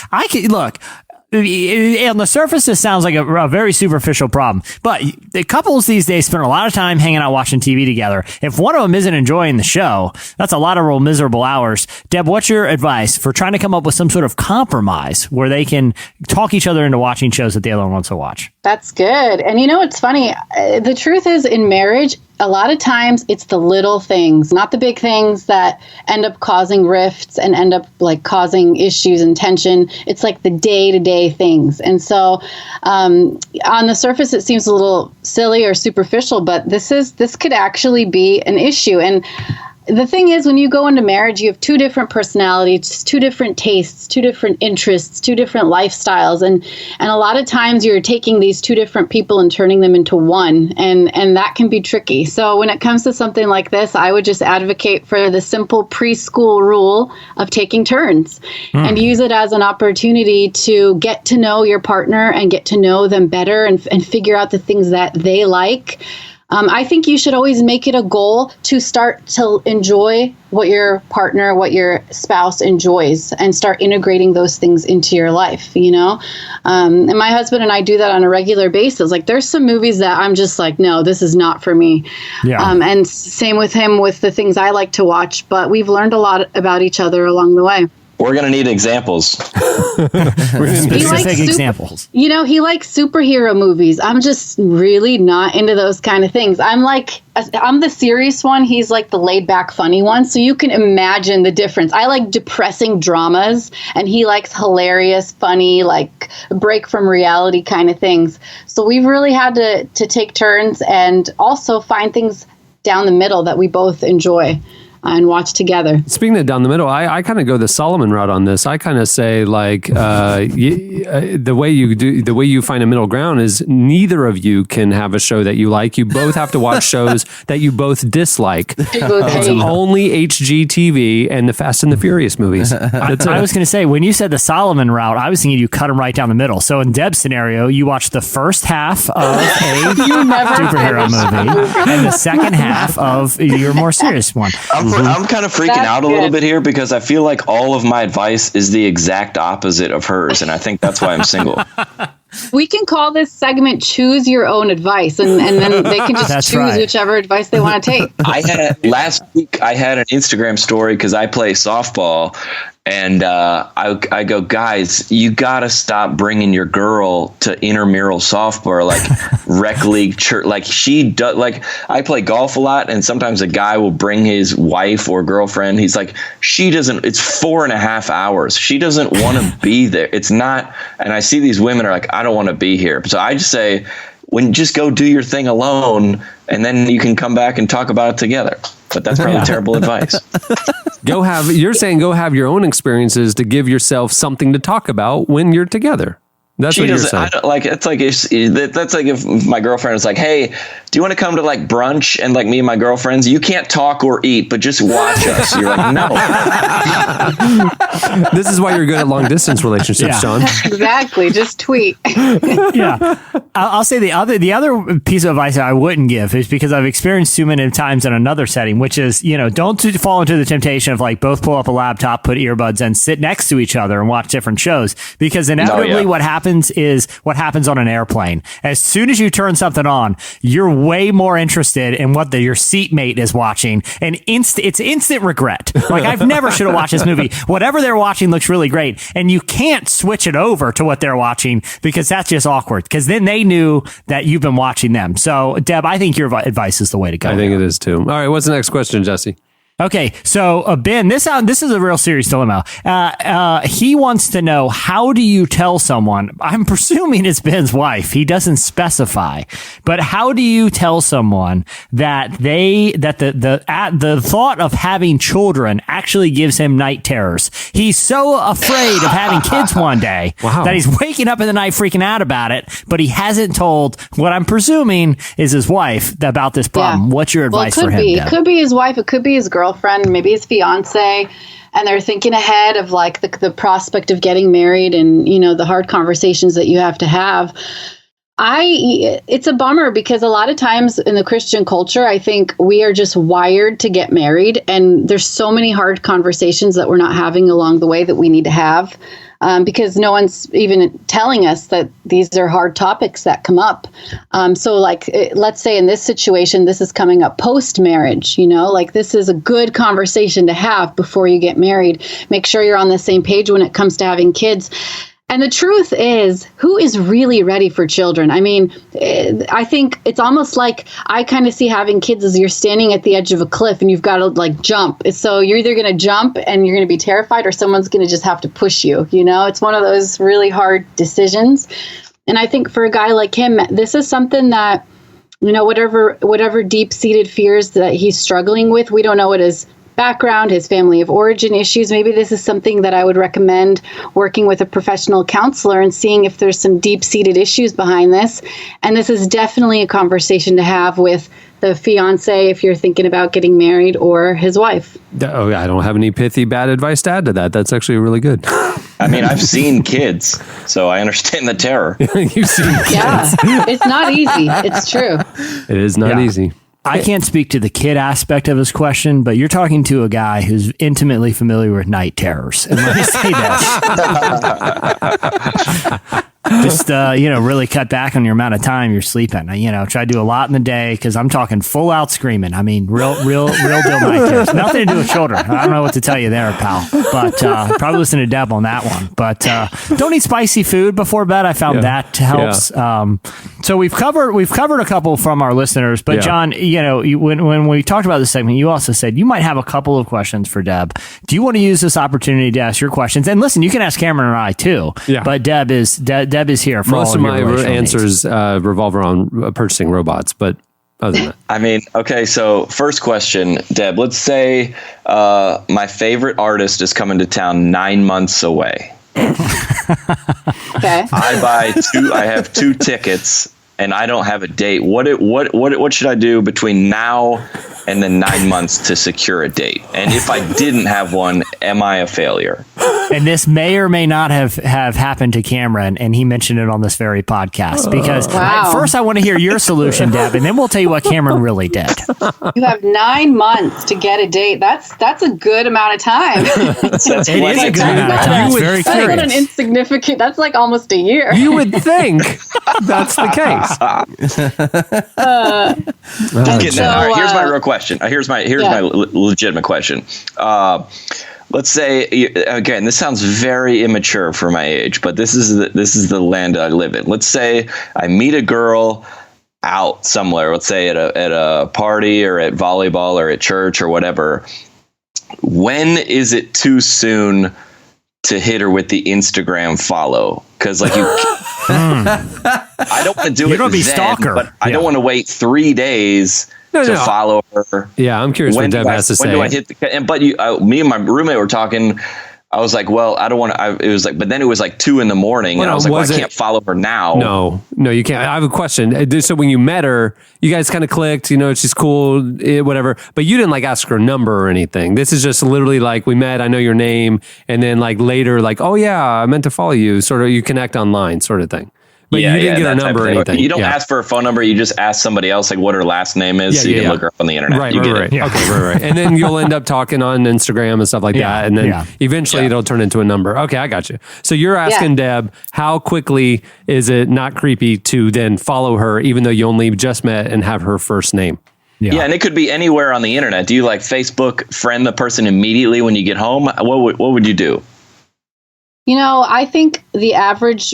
on the surface, this sounds like a very superficial problem. But the couples these days spend a lot of time hanging out watching TV together. If one of them isn't enjoying the show, that's a lot of real miserable hours. Deb, what's your advice for trying to come up with some sort of compromise where they can talk each other into watching shows that the other one wants to watch? That's good. And you know, it's funny. The truth is, in marriage, a lot of times it's the little things, not the big things, that end up causing rifts and end up like causing issues and tension. It's like the day-to-day things. And so on the surface, it seems a little silly or superficial, but this could actually be an issue. And the thing is, when you go into marriage, you have two different personalities, two different tastes, two different interests, two different lifestyles. And a lot of times you're taking these two different people and turning them into one. And that can be tricky. So when it comes to something like this, I would just advocate for the simple preschool rule of taking turns and use it as an opportunity to get to know your partner and get to know them better and figure out the things that they like. I think you should always make it a goal to start to enjoy what your partner, what your spouse enjoys, and start integrating those things into your life, you know? And my husband and I do that on a regular basis. Like, there's some movies that I'm just like, no, this is not for me. Yeah. And same with him with the things I like to watch, but we've learned a lot about each other along the way. We're going to need examples. Specific examples. You know, he likes superhero movies. I'm just really not into those kind of things. I'm the serious one. He's like the laid back, funny one. So you can imagine the difference. I like depressing dramas, and he likes hilarious, funny, like break from reality kind of things. So we've really had to take turns and also find things down the middle that we both enjoy and watch together. Speaking of down the middle, I kind of go the Solomon route on this. I kind of say like the way you find a middle ground is neither of you can have a show that you like. You both have to watch shows that you both dislike. It's only HGTV and the Fast and the Furious movies. I was going to say, when you said the Solomon route, I was thinking you cut them right down the middle. So in Deb's scenario, you watch the first half of a superhero movie and the second half of your more serious one. I'm kind of freaking out a little bit here because I feel like all of my advice is the exact opposite of hers, and I think that's why I'm single. We can call this segment "Choose Your Own Advice," and then they can just choose whichever advice they want to take. Last week I had an Instagram story because I play softball, and I go, guys, you gotta stop bringing your girl to intramural softball or like rec league church. Like she does. Like I play golf a lot, and sometimes a guy will bring his wife or girlfriend. He's like, she doesn't. It's 4.5 hours. She doesn't want to be there. It's not. And I see these women are like, I don't want to be here. So I just say, just go do your thing alone, and then you can come back and talk about it together. But that's probably terrible advice. You're saying go have your own experiences to give yourself something to talk about when you're together. That's what you're saying. That's like if my girlfriend is like, hey, do you want to come to like brunch and like me and my girlfriends? You can't talk or eat, but just watch us. You're like, no. This is why you're good at long distance relationships, John. Exactly. Just tweet. Yeah. I'll say the other piece of advice I wouldn't give is because I've experienced too many times in another setting, which is, don't fall into the temptation of like both pull up a laptop, put earbuds in, sit next to each other and watch different shows, because inevitably what happens is what happens on an airplane. As soon as you turn something on, you're way more interested in what your seatmate is watching, and it's instant regret. Like, I've never should have watched this movie. Whatever they're watching looks really great, and you can't switch it over to what they're watching because that's just awkward, because then they knew that you've been watching them. So, Deb, I think your advice is the way to go. I think it is too. All right, what's the next question, Jesse? Okay, so Ben, this is a real serious dilemma. He wants to know, how do you tell someone? I'm presuming it's Ben's wife. He doesn't specify, but how do you tell someone that the thought of having children actually gives him night terrors? He's so afraid of having kids one day that he's waking up in the night freaking out about it, but he hasn't told what I'm presuming is his wife about this problem. Yeah. What's your advice for him? It could be his wife. It could be his girlfriend, maybe his fiance, and they're thinking ahead of like the prospect of getting married and, the hard conversations that you have to have. It's a bummer because a lot of times in the Christian culture, I think we are just wired to get married, and there's so many hard conversations that we're not having along the way that we need to have. because no one's even telling us that these are hard topics that come up. So like, let's say in this situation, this is coming up post-marriage, like this is a good conversation to have before you get married. Make sure you're on the same page when it comes to having kids. And the truth is, who is really ready for children? I mean, I think it's almost like I kind of see having kids as you're standing at the edge of a cliff and you've got to like jump. So you're either going to jump and you're going to be terrified, or someone's going to just have to push you. It's one of those really hard decisions. And I think for a guy like him, this is something that, whatever deep-seated fears that he's struggling with, we don't know what his background, his family of origin issues. Maybe this is something that I would recommend working with a professional counselor and seeing if there's some deep-seated issues behind this. And this is definitely a conversation to have with the fiance if you're thinking about getting married, or his wife. Oh, I don't have any pithy bad advice to add to that. That's actually really good. I mean, I've seen kids, so I understand the terror. You've seen kids. Yeah, it's not easy. It's true. It is not easy. I can't speak to the kid aspect of his question, but you're talking to a guy who's intimately familiar with night terrors. And let me say this. Just, really cut back on your amount of time you're sleeping. Try to do a lot in the day, because I'm talking full out screaming. I mean, real deal night terrors. Nothing to do with children. I don't know what to tell you there, pal. But probably listen to Deb on that one. But don't eat spicy food before bed. I found that helps. Yeah. So we've covered a couple from our listeners. But John, when we talked about this segment, you also said you might have a couple of questions for Deb. Do you want to use this opportunity to ask your questions? And listen, you can ask Cameron or I too. Yeah. But Deb is here for most all of my answers needs. Revolve around purchasing robots, but other than that. I mean, okay, so first question, Deb, let's say my favorite artist is coming to town 9 months away. Okay. I have 2 tickets and I don't have a date. What should I do between now and then 9 months to secure a date? And if I didn't have one, am I a failure? And this may or may not have happened to Cameron, and he mentioned it on this very podcast. Because first I want to hear your solution, Deb, and then we'll tell you what Cameron really did. You have 9 months to get a date. That's a good amount of time. It is a good amount of time. It's very curious. That's an insignificant. That's like almost a year. You would think that's the case. All right, here's my real question. Here's my legitimate question. Let's say, again, this sounds very immature for my age, but this is the land I live in. Let's say I meet a girl out somewhere. Let's say at a party or at volleyball or at church or whatever. When is it too soon to hit her with the Instagram follow? Because like I don't want to do it then, stalker. But I don't want to wait 3 days to follow her. Yeah, I'm curious what Deb has to say. When do I hit me and my roommate were talking. I was like, well, I don't want to. It was like, but then it was like 2 a.m. and I was like, well, I can't follow her now. No, you can't. I have a question. So when you met her, you guys kind of clicked. She's cool, whatever. But you didn't like ask her number or anything. This is just literally like we met. I know your name, and then like later, like, oh yeah, I meant to follow you. Sort of, you connect online, sort of thing. But you didn't get a number or anything. You don't ask for a phone number. You just ask somebody else like what her last name is, so you can look her up on the internet. Right. Okay, right. And then you'll end up talking on Instagram and stuff like that. And then eventually it'll turn into a number. Okay, I got you. So you're asking Deb, how quickly is it not creepy to then follow her, even though you only just met and have her first name? Yeah, and it could be anywhere on the internet. Do you like Facebook friend the person immediately when you get home? What would you do? I think the average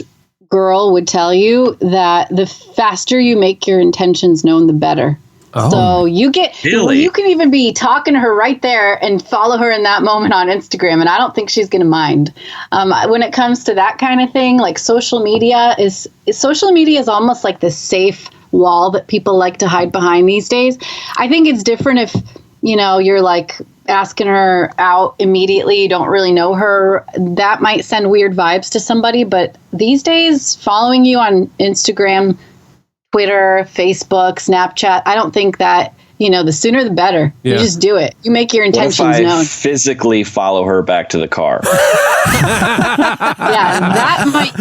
girl would tell you that the faster you make your intentions known, the better. Oh, so you can even be talking to her right there and follow her in that moment on Instagram, and I don't think she's going to mind. When it comes to that kind of thing, like social media is almost like the safe wall that people like to hide behind these days. I think it's different if you're like asking her out immediately, you don't really know her. That might send weird vibes to somebody, but these days following you on Instagram, Twitter, Facebook, Snapchat, I don't think that, the sooner the better. You just do it. You make your intentions known. I physically follow her back to the car? That might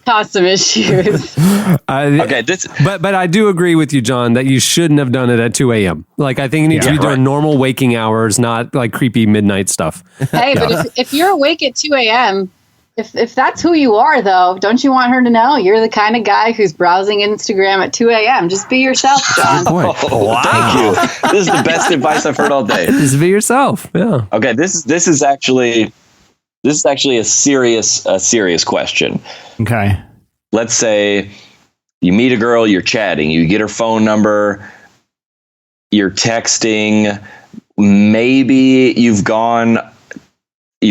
cause some issues. Okay, but I do agree with you, John, that you shouldn't have done it at 2 a.m. Like, I think you need to be doing normal waking hours, not like creepy midnight stuff. Hey, but if you're awake at 2 a.m., If that's who you are, though, don't you want her to know you're the kind of guy who's browsing Instagram at 2 a.m.? Just be yourself, John. Oh, wow. Thank you. This is the best advice I've heard all day. Just be yourself. Yeah. Okay. This is actually a serious question. Okay. Let's say you meet a girl, you're chatting, you get her phone number, you're texting, maybe you've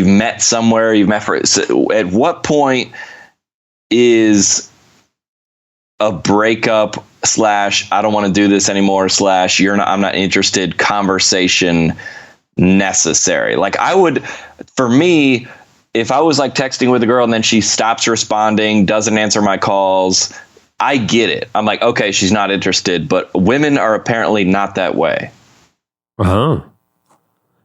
met somewhere, you've met for, so at what point is a breakup / I don't want to do this anymore / I'm not interested conversation necessary? Like for me, if I was like texting with a girl and then she stops responding, doesn't answer my calls, I get it. I'm like, okay, she's not interested, but women are apparently not that way. Uh-huh.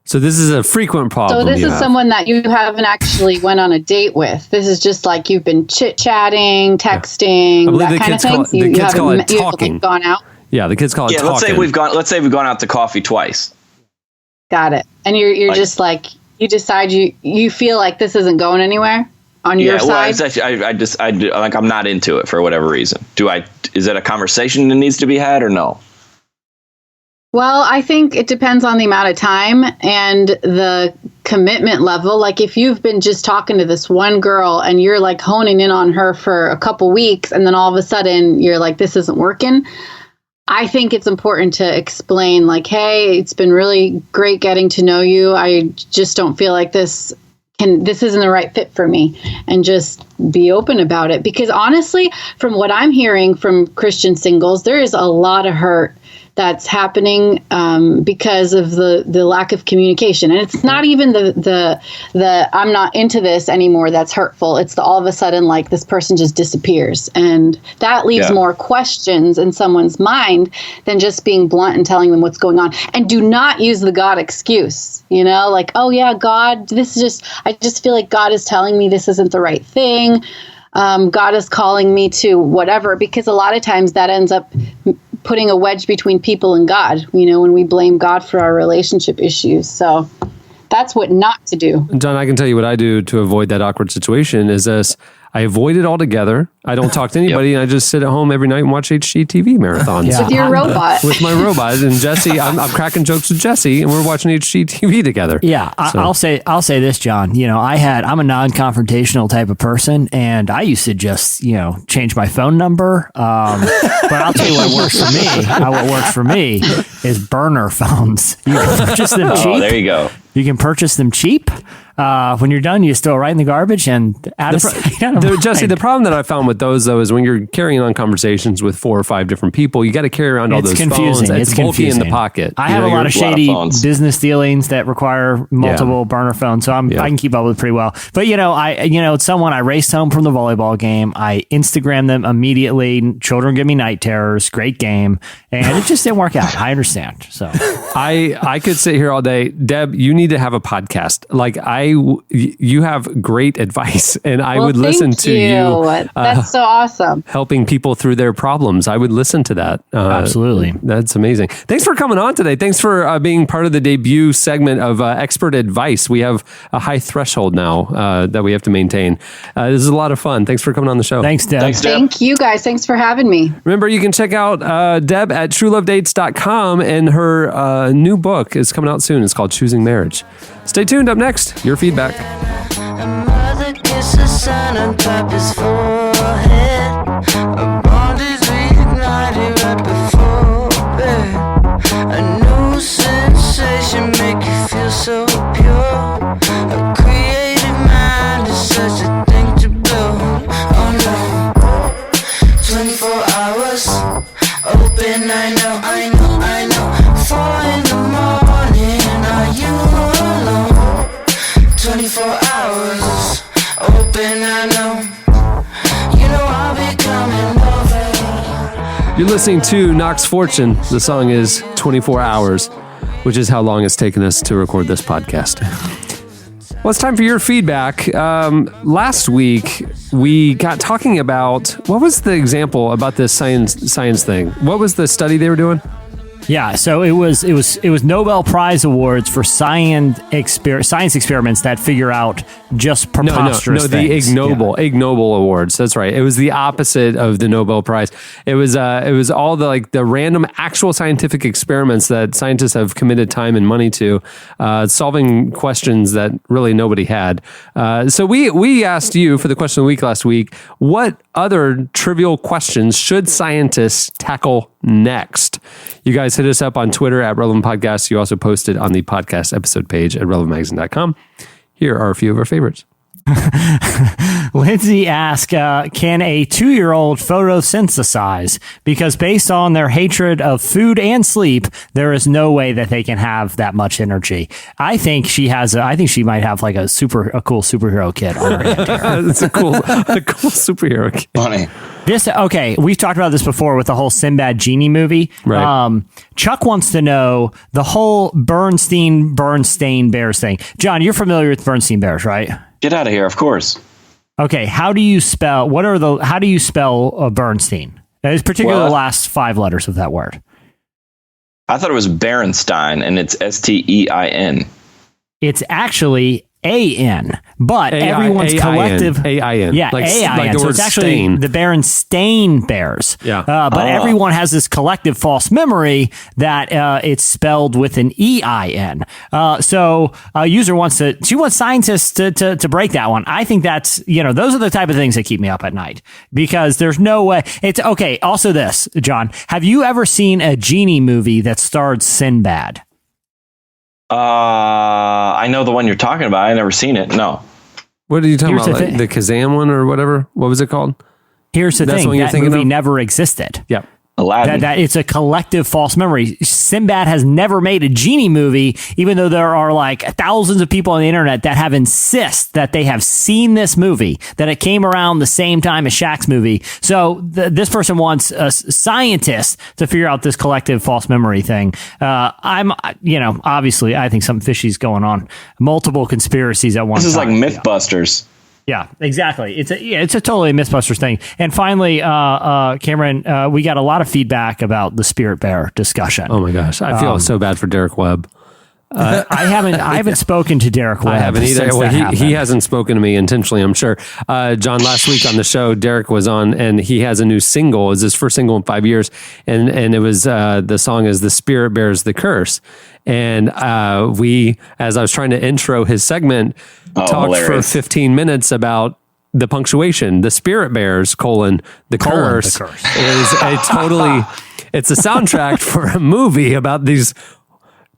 So this is a frequent problem. So this is someone that you haven't actually went on a date with. This is just like you've been chit-chatting, texting, that kind of thing. The kids call it talking. You've gone out. Yeah, the kids call it talking. Let's say we've gone out to coffee twice. Got it. And you're like, just like, you decide you feel like this isn't going anywhere on your side. I'm not into it for whatever reason. Is it a conversation that needs to be had or no? Well, I think it depends on the amount of time and the commitment level. Like if you've been just talking to this one girl and you're like honing in on her for a couple weeks and then all of a sudden you're like, this isn't working. I think it's important to explain like, hey, it's been really great getting to know you. I just don't feel like this isn't the right fit for me, and just be open about it. Because honestly, from what I'm hearing from Christian singles, there is a lot of hurt that's happening because of the lack of communication. And it's not even the I'm not into this anymore that's hurtful. It's the all of a sudden like this person just disappears. And that leaves more questions in someone's mind than just being blunt and telling them what's going on. And do not use the God excuse, like, oh yeah, God, I just feel like God is telling me this isn't the right thing. God is calling me to whatever, because a lot of times that ends up putting a wedge between people and God, when we blame God for our relationship issues. So that's what not to do. John, I can tell you what I do to avoid that awkward situation is this. I avoid it altogether. I don't talk to anybody, and I just sit at home every night and watch HGTV marathons. With your robot. With my robot. And Jesse, I'm cracking jokes with Jesse, and we're watching HGTV together. Yeah, so. I'll say this, John. I'm a non-confrontational type of person, and I used to just, change my phone number. But I'll tell you what works for me. What works for me is burner phones. You can purchase them cheap. Oh, there you go. You can purchase them cheap. When you're done, you just throw it right in the garbage and Jesse, the problem that I found with those though is when you're carrying on conversations with 4 or 5 different people, you got to carry around all those phones. It's bulky in the pocket. I have a lot of shady business dealings that require multiple burner phones, so I can keep up with it pretty well. But it's someone I raced home from the volleyball game. I Instagrammed them immediately. Children give me night terrors. Great game, and it just didn't work out. I understand. So I could sit here all day. Deb, you need to have a podcast. Like you have great advice, and I would listen to you. That's so awesome. Helping people through their problems. I would listen to that. Absolutely. That's amazing. Thanks for coming on today. Thanks for being part of the debut segment of Expert Advice. We have a high threshold now that we have to maintain. This is a lot of fun. Thanks for coming on the show. Thanks, Deb. Thank you guys. Thanks for having me. Remember, you can check out Deb at truelovedates.com, and her new book is coming out soon. It's called Choosing Marriage. Stay tuned. Up next, your feedback. A mother kisses son on top his forehead. A bond is reignited right before bed. A new sensation make you feel so pure. A creative mind is such a thing to blow. Oh no, 24 hours open. I know. 4 in the morning. Are you alone? 24 hours open, I know. I'll be coming over. You're listening to Knox Fortune. The song is 24 Hours, which is how long it's taken us to record this podcast. Well, it's time for your feedback. Last week, we got talking about, what was the example about this science thing? What was the study they were doing? Yeah, so it was Nobel Prize awards for science experiments that figure out just preposterous no, things. the ignoble awards. That's right. It was the opposite of the Nobel Prize. It was all the random actual scientific experiments that scientists have committed time and money to, solving questions that really nobody had. So we asked you for the question of the week last week, what other trivial questions should scientists tackle next? You guys hit us up on Twitter at Relevant Podcast. You also posted on the podcast episode page at relevantmagazine.com. Here are a few of our favorites. Lindsay asked, can a 2-year-old photosynthesize? Because based on their hatred of food and sleep, there is no way that they can have that much energy. I think she might have like a cool superhero kid on her hand here. It's a cool superhero kid. Funny. We've talked about this before with the whole Sinbad Genie movie. Right. Chuck wants to know the whole Bernstein Bears thing. John, you're familiar with Bernstein Bears, right? Get out of here, of course. Okay, how do you spell Bernstein? It's particularly the last 5 letters of that word. I thought it was Berenstein, and it's Stein. It's actually A-N, but everyone's collective A-I-N. Yeah, A-I-N. So it's actually the Berenstain Bears. Yeah. But everyone has this collective false memory that it's spelled with an E-I-N. So a user wants scientists to break that one. I think that's, those are the type of things that keep me up at night, because there's no way. It's okay. Also this, John, have you ever seen a genie movie that starred Sinbad? I know the one you're talking about. I never seen it. No. What are you talking about? Like the Kazam one or whatever? What was it called? Here's the thing. That movie never existed. Yeah. Aladdin. That it's a collective false memory. Sinbad has never made a genie movie, even though there are like thousands of people on the internet that have insist that they have seen this movie, that it came around the same time as Shaq's movie. So this person wants a scientist to figure out this collective false memory thing. Obviously I think something fishy's going on. Multiple conspiracies at one time. This is like Mythbusters. Yeah, exactly. It's a totally Mythbusters thing. And finally, Cameron, we got a lot of feedback about the Spirit Bear discussion. Oh my gosh, I feel so bad for Derek Webb. I haven't spoken to Derek Webb. I haven't either. Well, he hasn't spoken to me intentionally, I'm sure. John, last week on the show, Derek was on, and he has a new single. It's his first single in 5 years, and it was the song is "The Spirit Bears the Curse." And as I was trying to intro his segment, talked hilarious. for 15 minutes about the punctuation. The Spirit Bears, the curse is it's a soundtrack for a movie about these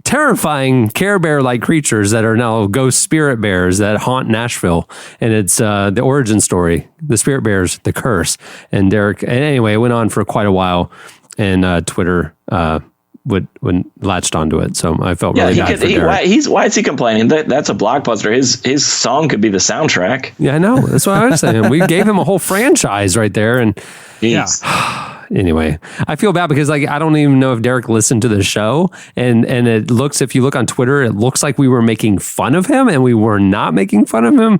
terrifying Care Bear-like creatures that are now ghost spirit bears that haunt Nashville. And it's the origin story, the Spirit Bears, the curse. And Derek, anyway, it went on for quite a while, and Twitter would latched onto it. So I felt really bad for Derek. Why is he complaining? That's a blockbuster. His song could be the soundtrack. Yeah, I know. That's what I was saying. We gave him a whole franchise right there. And anyway, I feel bad because I don't even know if Derek listened to the show, and it looks, if you look on Twitter, it looks like we were making fun of him, and we were not making fun of him.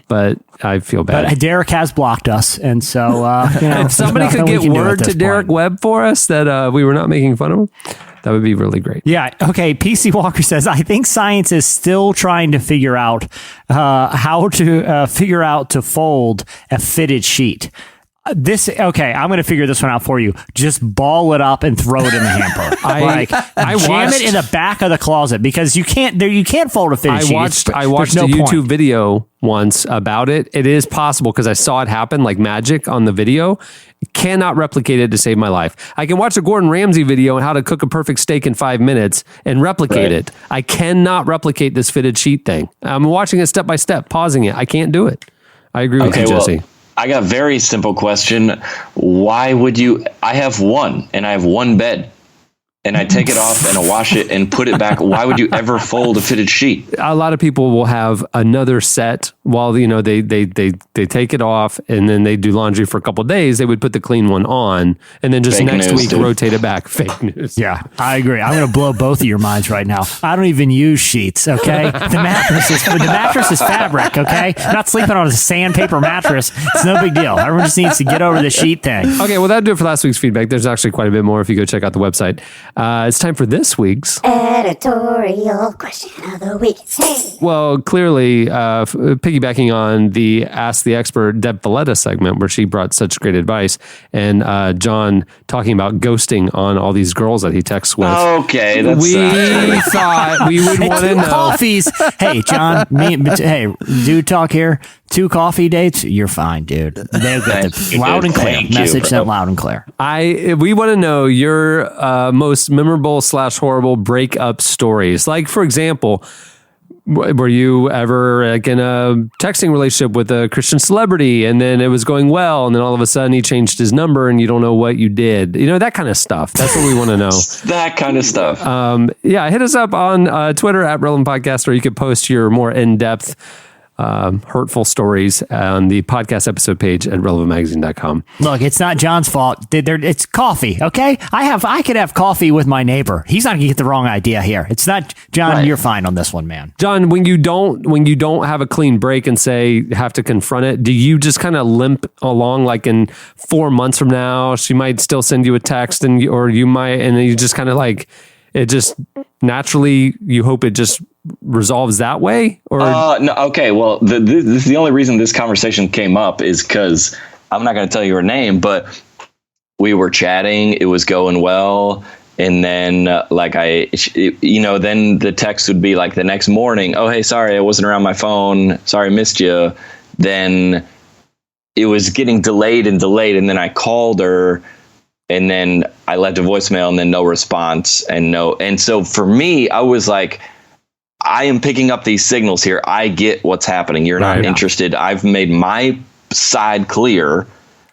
But I feel bad. But Derek has blocked us, and so if somebody could get word to Derek Webb for us that we were not making fun of him, that would be really great. Yeah. Okay. PC Walker says, I think science is still trying to figure out how to fold a fitted sheet. I'm going to figure this one out for you. Just ball it up and throw it in the hamper. Jam it in the back of the closet, because you can't fold a fitted sheet. I watched a YouTube video once about it. It is possible because I saw it happen like magic on the video. Cannot replicate it to save my life. I can watch a Gordon Ramsay video on how to cook a perfect steak in 5 minutes and replicate it. I cannot replicate this fitted sheet thing. I'm watching it step by step, pausing it. I can't do it. I agree with you, Jesse. I got a very simple question. Why would you? I have one bed, and I take it off and I wash it and put it back. Why would you ever fold a fitted sheet? A lot of people will have another set while they take it off and then they do laundry for a couple of days, they would put the clean one on and then just Fake next news, week dude. rotate it back. Fake news. Yeah, I agree. I'm going to blow both of your minds right now. I don't even use sheets, okay? The mattress is fabric, okay? I'm not sleeping on a sandpaper mattress. It's no big deal. Everyone just needs to get over the sheet thing. Okay, well, that'll do it for last week's feedback. There's actually quite a bit more if you go check out the website. It's time for this week's Editorial question of the week. Hey. Well, clearly, piggybacking on the Ask the Expert Deb Fileta segment where she brought such great advice, and John talking about ghosting on all these girls that he texts with. Okay, that's we thought we would want to know. Coffees. Hey, John, hey, dude talk here. 2 coffee dates, you're fine, dude. They'll get the loud and clear. Message sent loud and clear. We want to know your most memorable / horrible breakup stories. Like, for example, were you ever like in a texting relationship with a Christian celebrity and then it was going well and then all of a sudden he changed his number and you don't know what you did? That kind of stuff. That's what we want to know. That kind of stuff. Hit us up on Twitter at Relevant Podcast, or you could post your more in-depth hurtful stories on the podcast episode page at relevantmagazine.com. Look, it's not John's fault. It's coffee, okay? I could have coffee with my neighbor. He's not going to get the wrong idea here. It's not John. Right. You're fine on this one, man. John, when you don't have a clean break and say have to confront it, do you just kind of limp along? Like in 4 months from now, she might still send you a text, and you just kind of like it just naturally. You hope it just resolves that way, or no? Okay, well, this is the only reason this conversation came up is because I'm not going to tell you her name, but we were chatting, it was going well, and then then the text would be like the next morning, oh hey, sorry I wasn't around my phone, sorry I missed you. Then it was getting delayed, and then I called her, and then I left a voicemail, and then no response, and so for me, I was like, I am picking up these signals here. I get what's happening. You're not interested. I've made my side clear.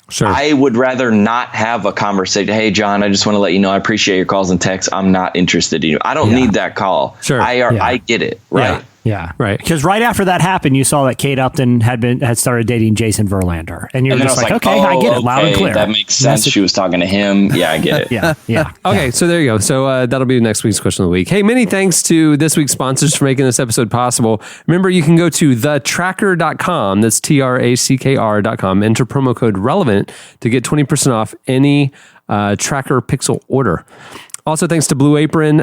Sure. I would rather not have a conversation. Hey, John, I just want to let you know I appreciate your calls and texts. I'm not interested in you. I don't need that call. Sure. I get it. Right. Yeah. Right. Because right after that happened, you saw that Kate Upton had started dating Jason Verlander, and you're just like, okay, I get it, loud and clear. That makes sense. She was talking to him. Yeah, I get it. Yeah. Okay, so there you go. So that'll be next week's question of the week. Hey, many thanks to this week's sponsors for making this episode possible. Remember, you can go to thetracker.com. That's TRACKR.com. Enter promo code RELEVANT to get 20% off any Tracker Pixel order. Also, thanks to Blue Apron.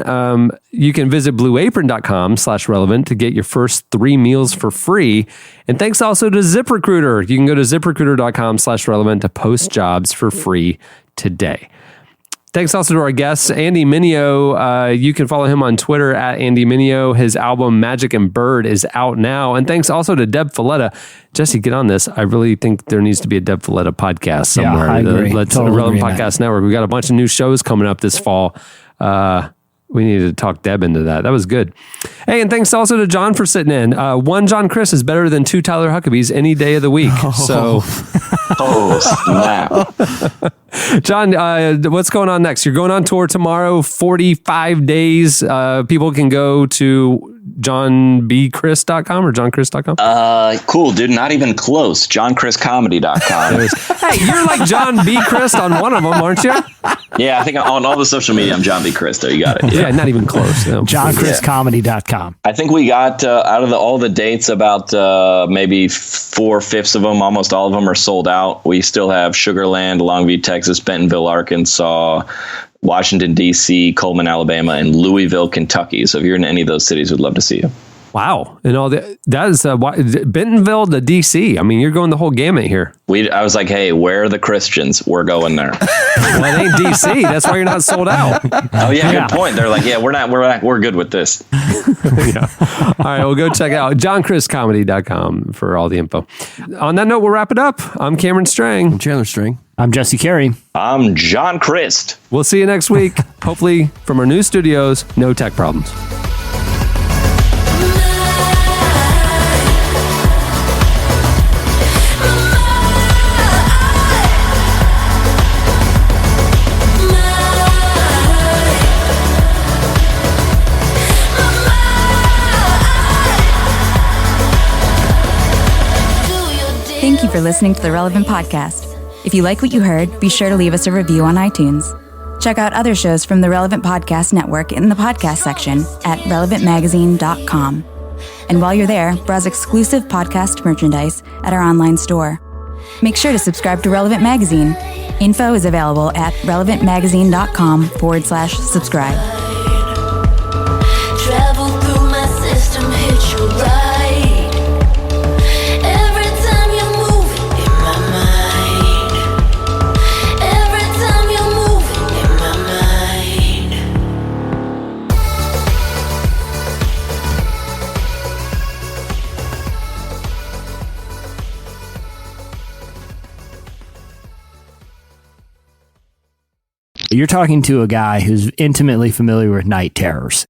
You can visit blueapron.com/relevant to get your first 3 meals for free. And thanks also to ZipRecruiter. You can go to ziprecruiter.com/relevant to post jobs for free today. Thanks also to our guests, Andy Mineo. You can follow him on Twitter at Andy Mineo. His album Magic and Bird is out now. And thanks also to Deb Fileta. Jesse, get on this. I really think there needs to be a Deb Fileta podcast somewhere. Yeah, I agree. Let's totally Relevant agree, Podcast Network. We got a bunch of new shows coming up this fall. We needed to talk Deb into that. That was good. Hey, and thanks also to John for sitting in. 1 John Crist is better than 2 Tyler Huckabees any day of the week. So, snap. John, what's going on next? You're going on tour tomorrow, 45 days. People can go to johnbchrist.com or johnchrist.com. Cool, dude. Not even close. JohnChristComedy.com. Hey, you're like John B. Crist on one of them, aren't you? Yeah, I think on all the social media, I'm John B. Crist. There, you got it. Yeah, not even close. No. JohnChristComedy.com. I think we got out of all the dates, about maybe 4/5 of them, almost all of them are sold out. We still have Sugarland, Longview, Texas, Bentonville, Arkansas, Washington, D.C., Coleman, Alabama, and Louisville, Kentucky. So if you're in any of those cities, we'd love to see you. Wow. And all that is Bentonville to D.C. I mean, you're going the whole gamut here. I was like, hey, where are the Christians? We're going there. Well, it ain't D.C. That's why you're not sold out. Oh, yeah, good point. They're like, yeah, we're good with this. Yeah. All right, well, go check out JohnChristComedy.com for all the info. On that note, we'll wrap it up. I'm Cameron Strang. I'm Chandler String. I'm Jesse Carey. I'm John Crist. We'll see you next week. Hopefully from our new studios, no tech problems. for listening to the Relevant Podcast. If you like what you heard, be sure to leave us a review on iTunes. Check out other shows from the Relevant Podcast Network in the podcast section at relevantmagazine.com. And while you're there, browse exclusive podcast merchandise at our online store. Make sure to subscribe to Relevant Magazine. Info is available at relevantmagazine.com/subscribe. Travel through my system, hit you right. Every time you move in my mind. Every time you move in my mind. You're talking to a guy who's intimately familiar with night terrors.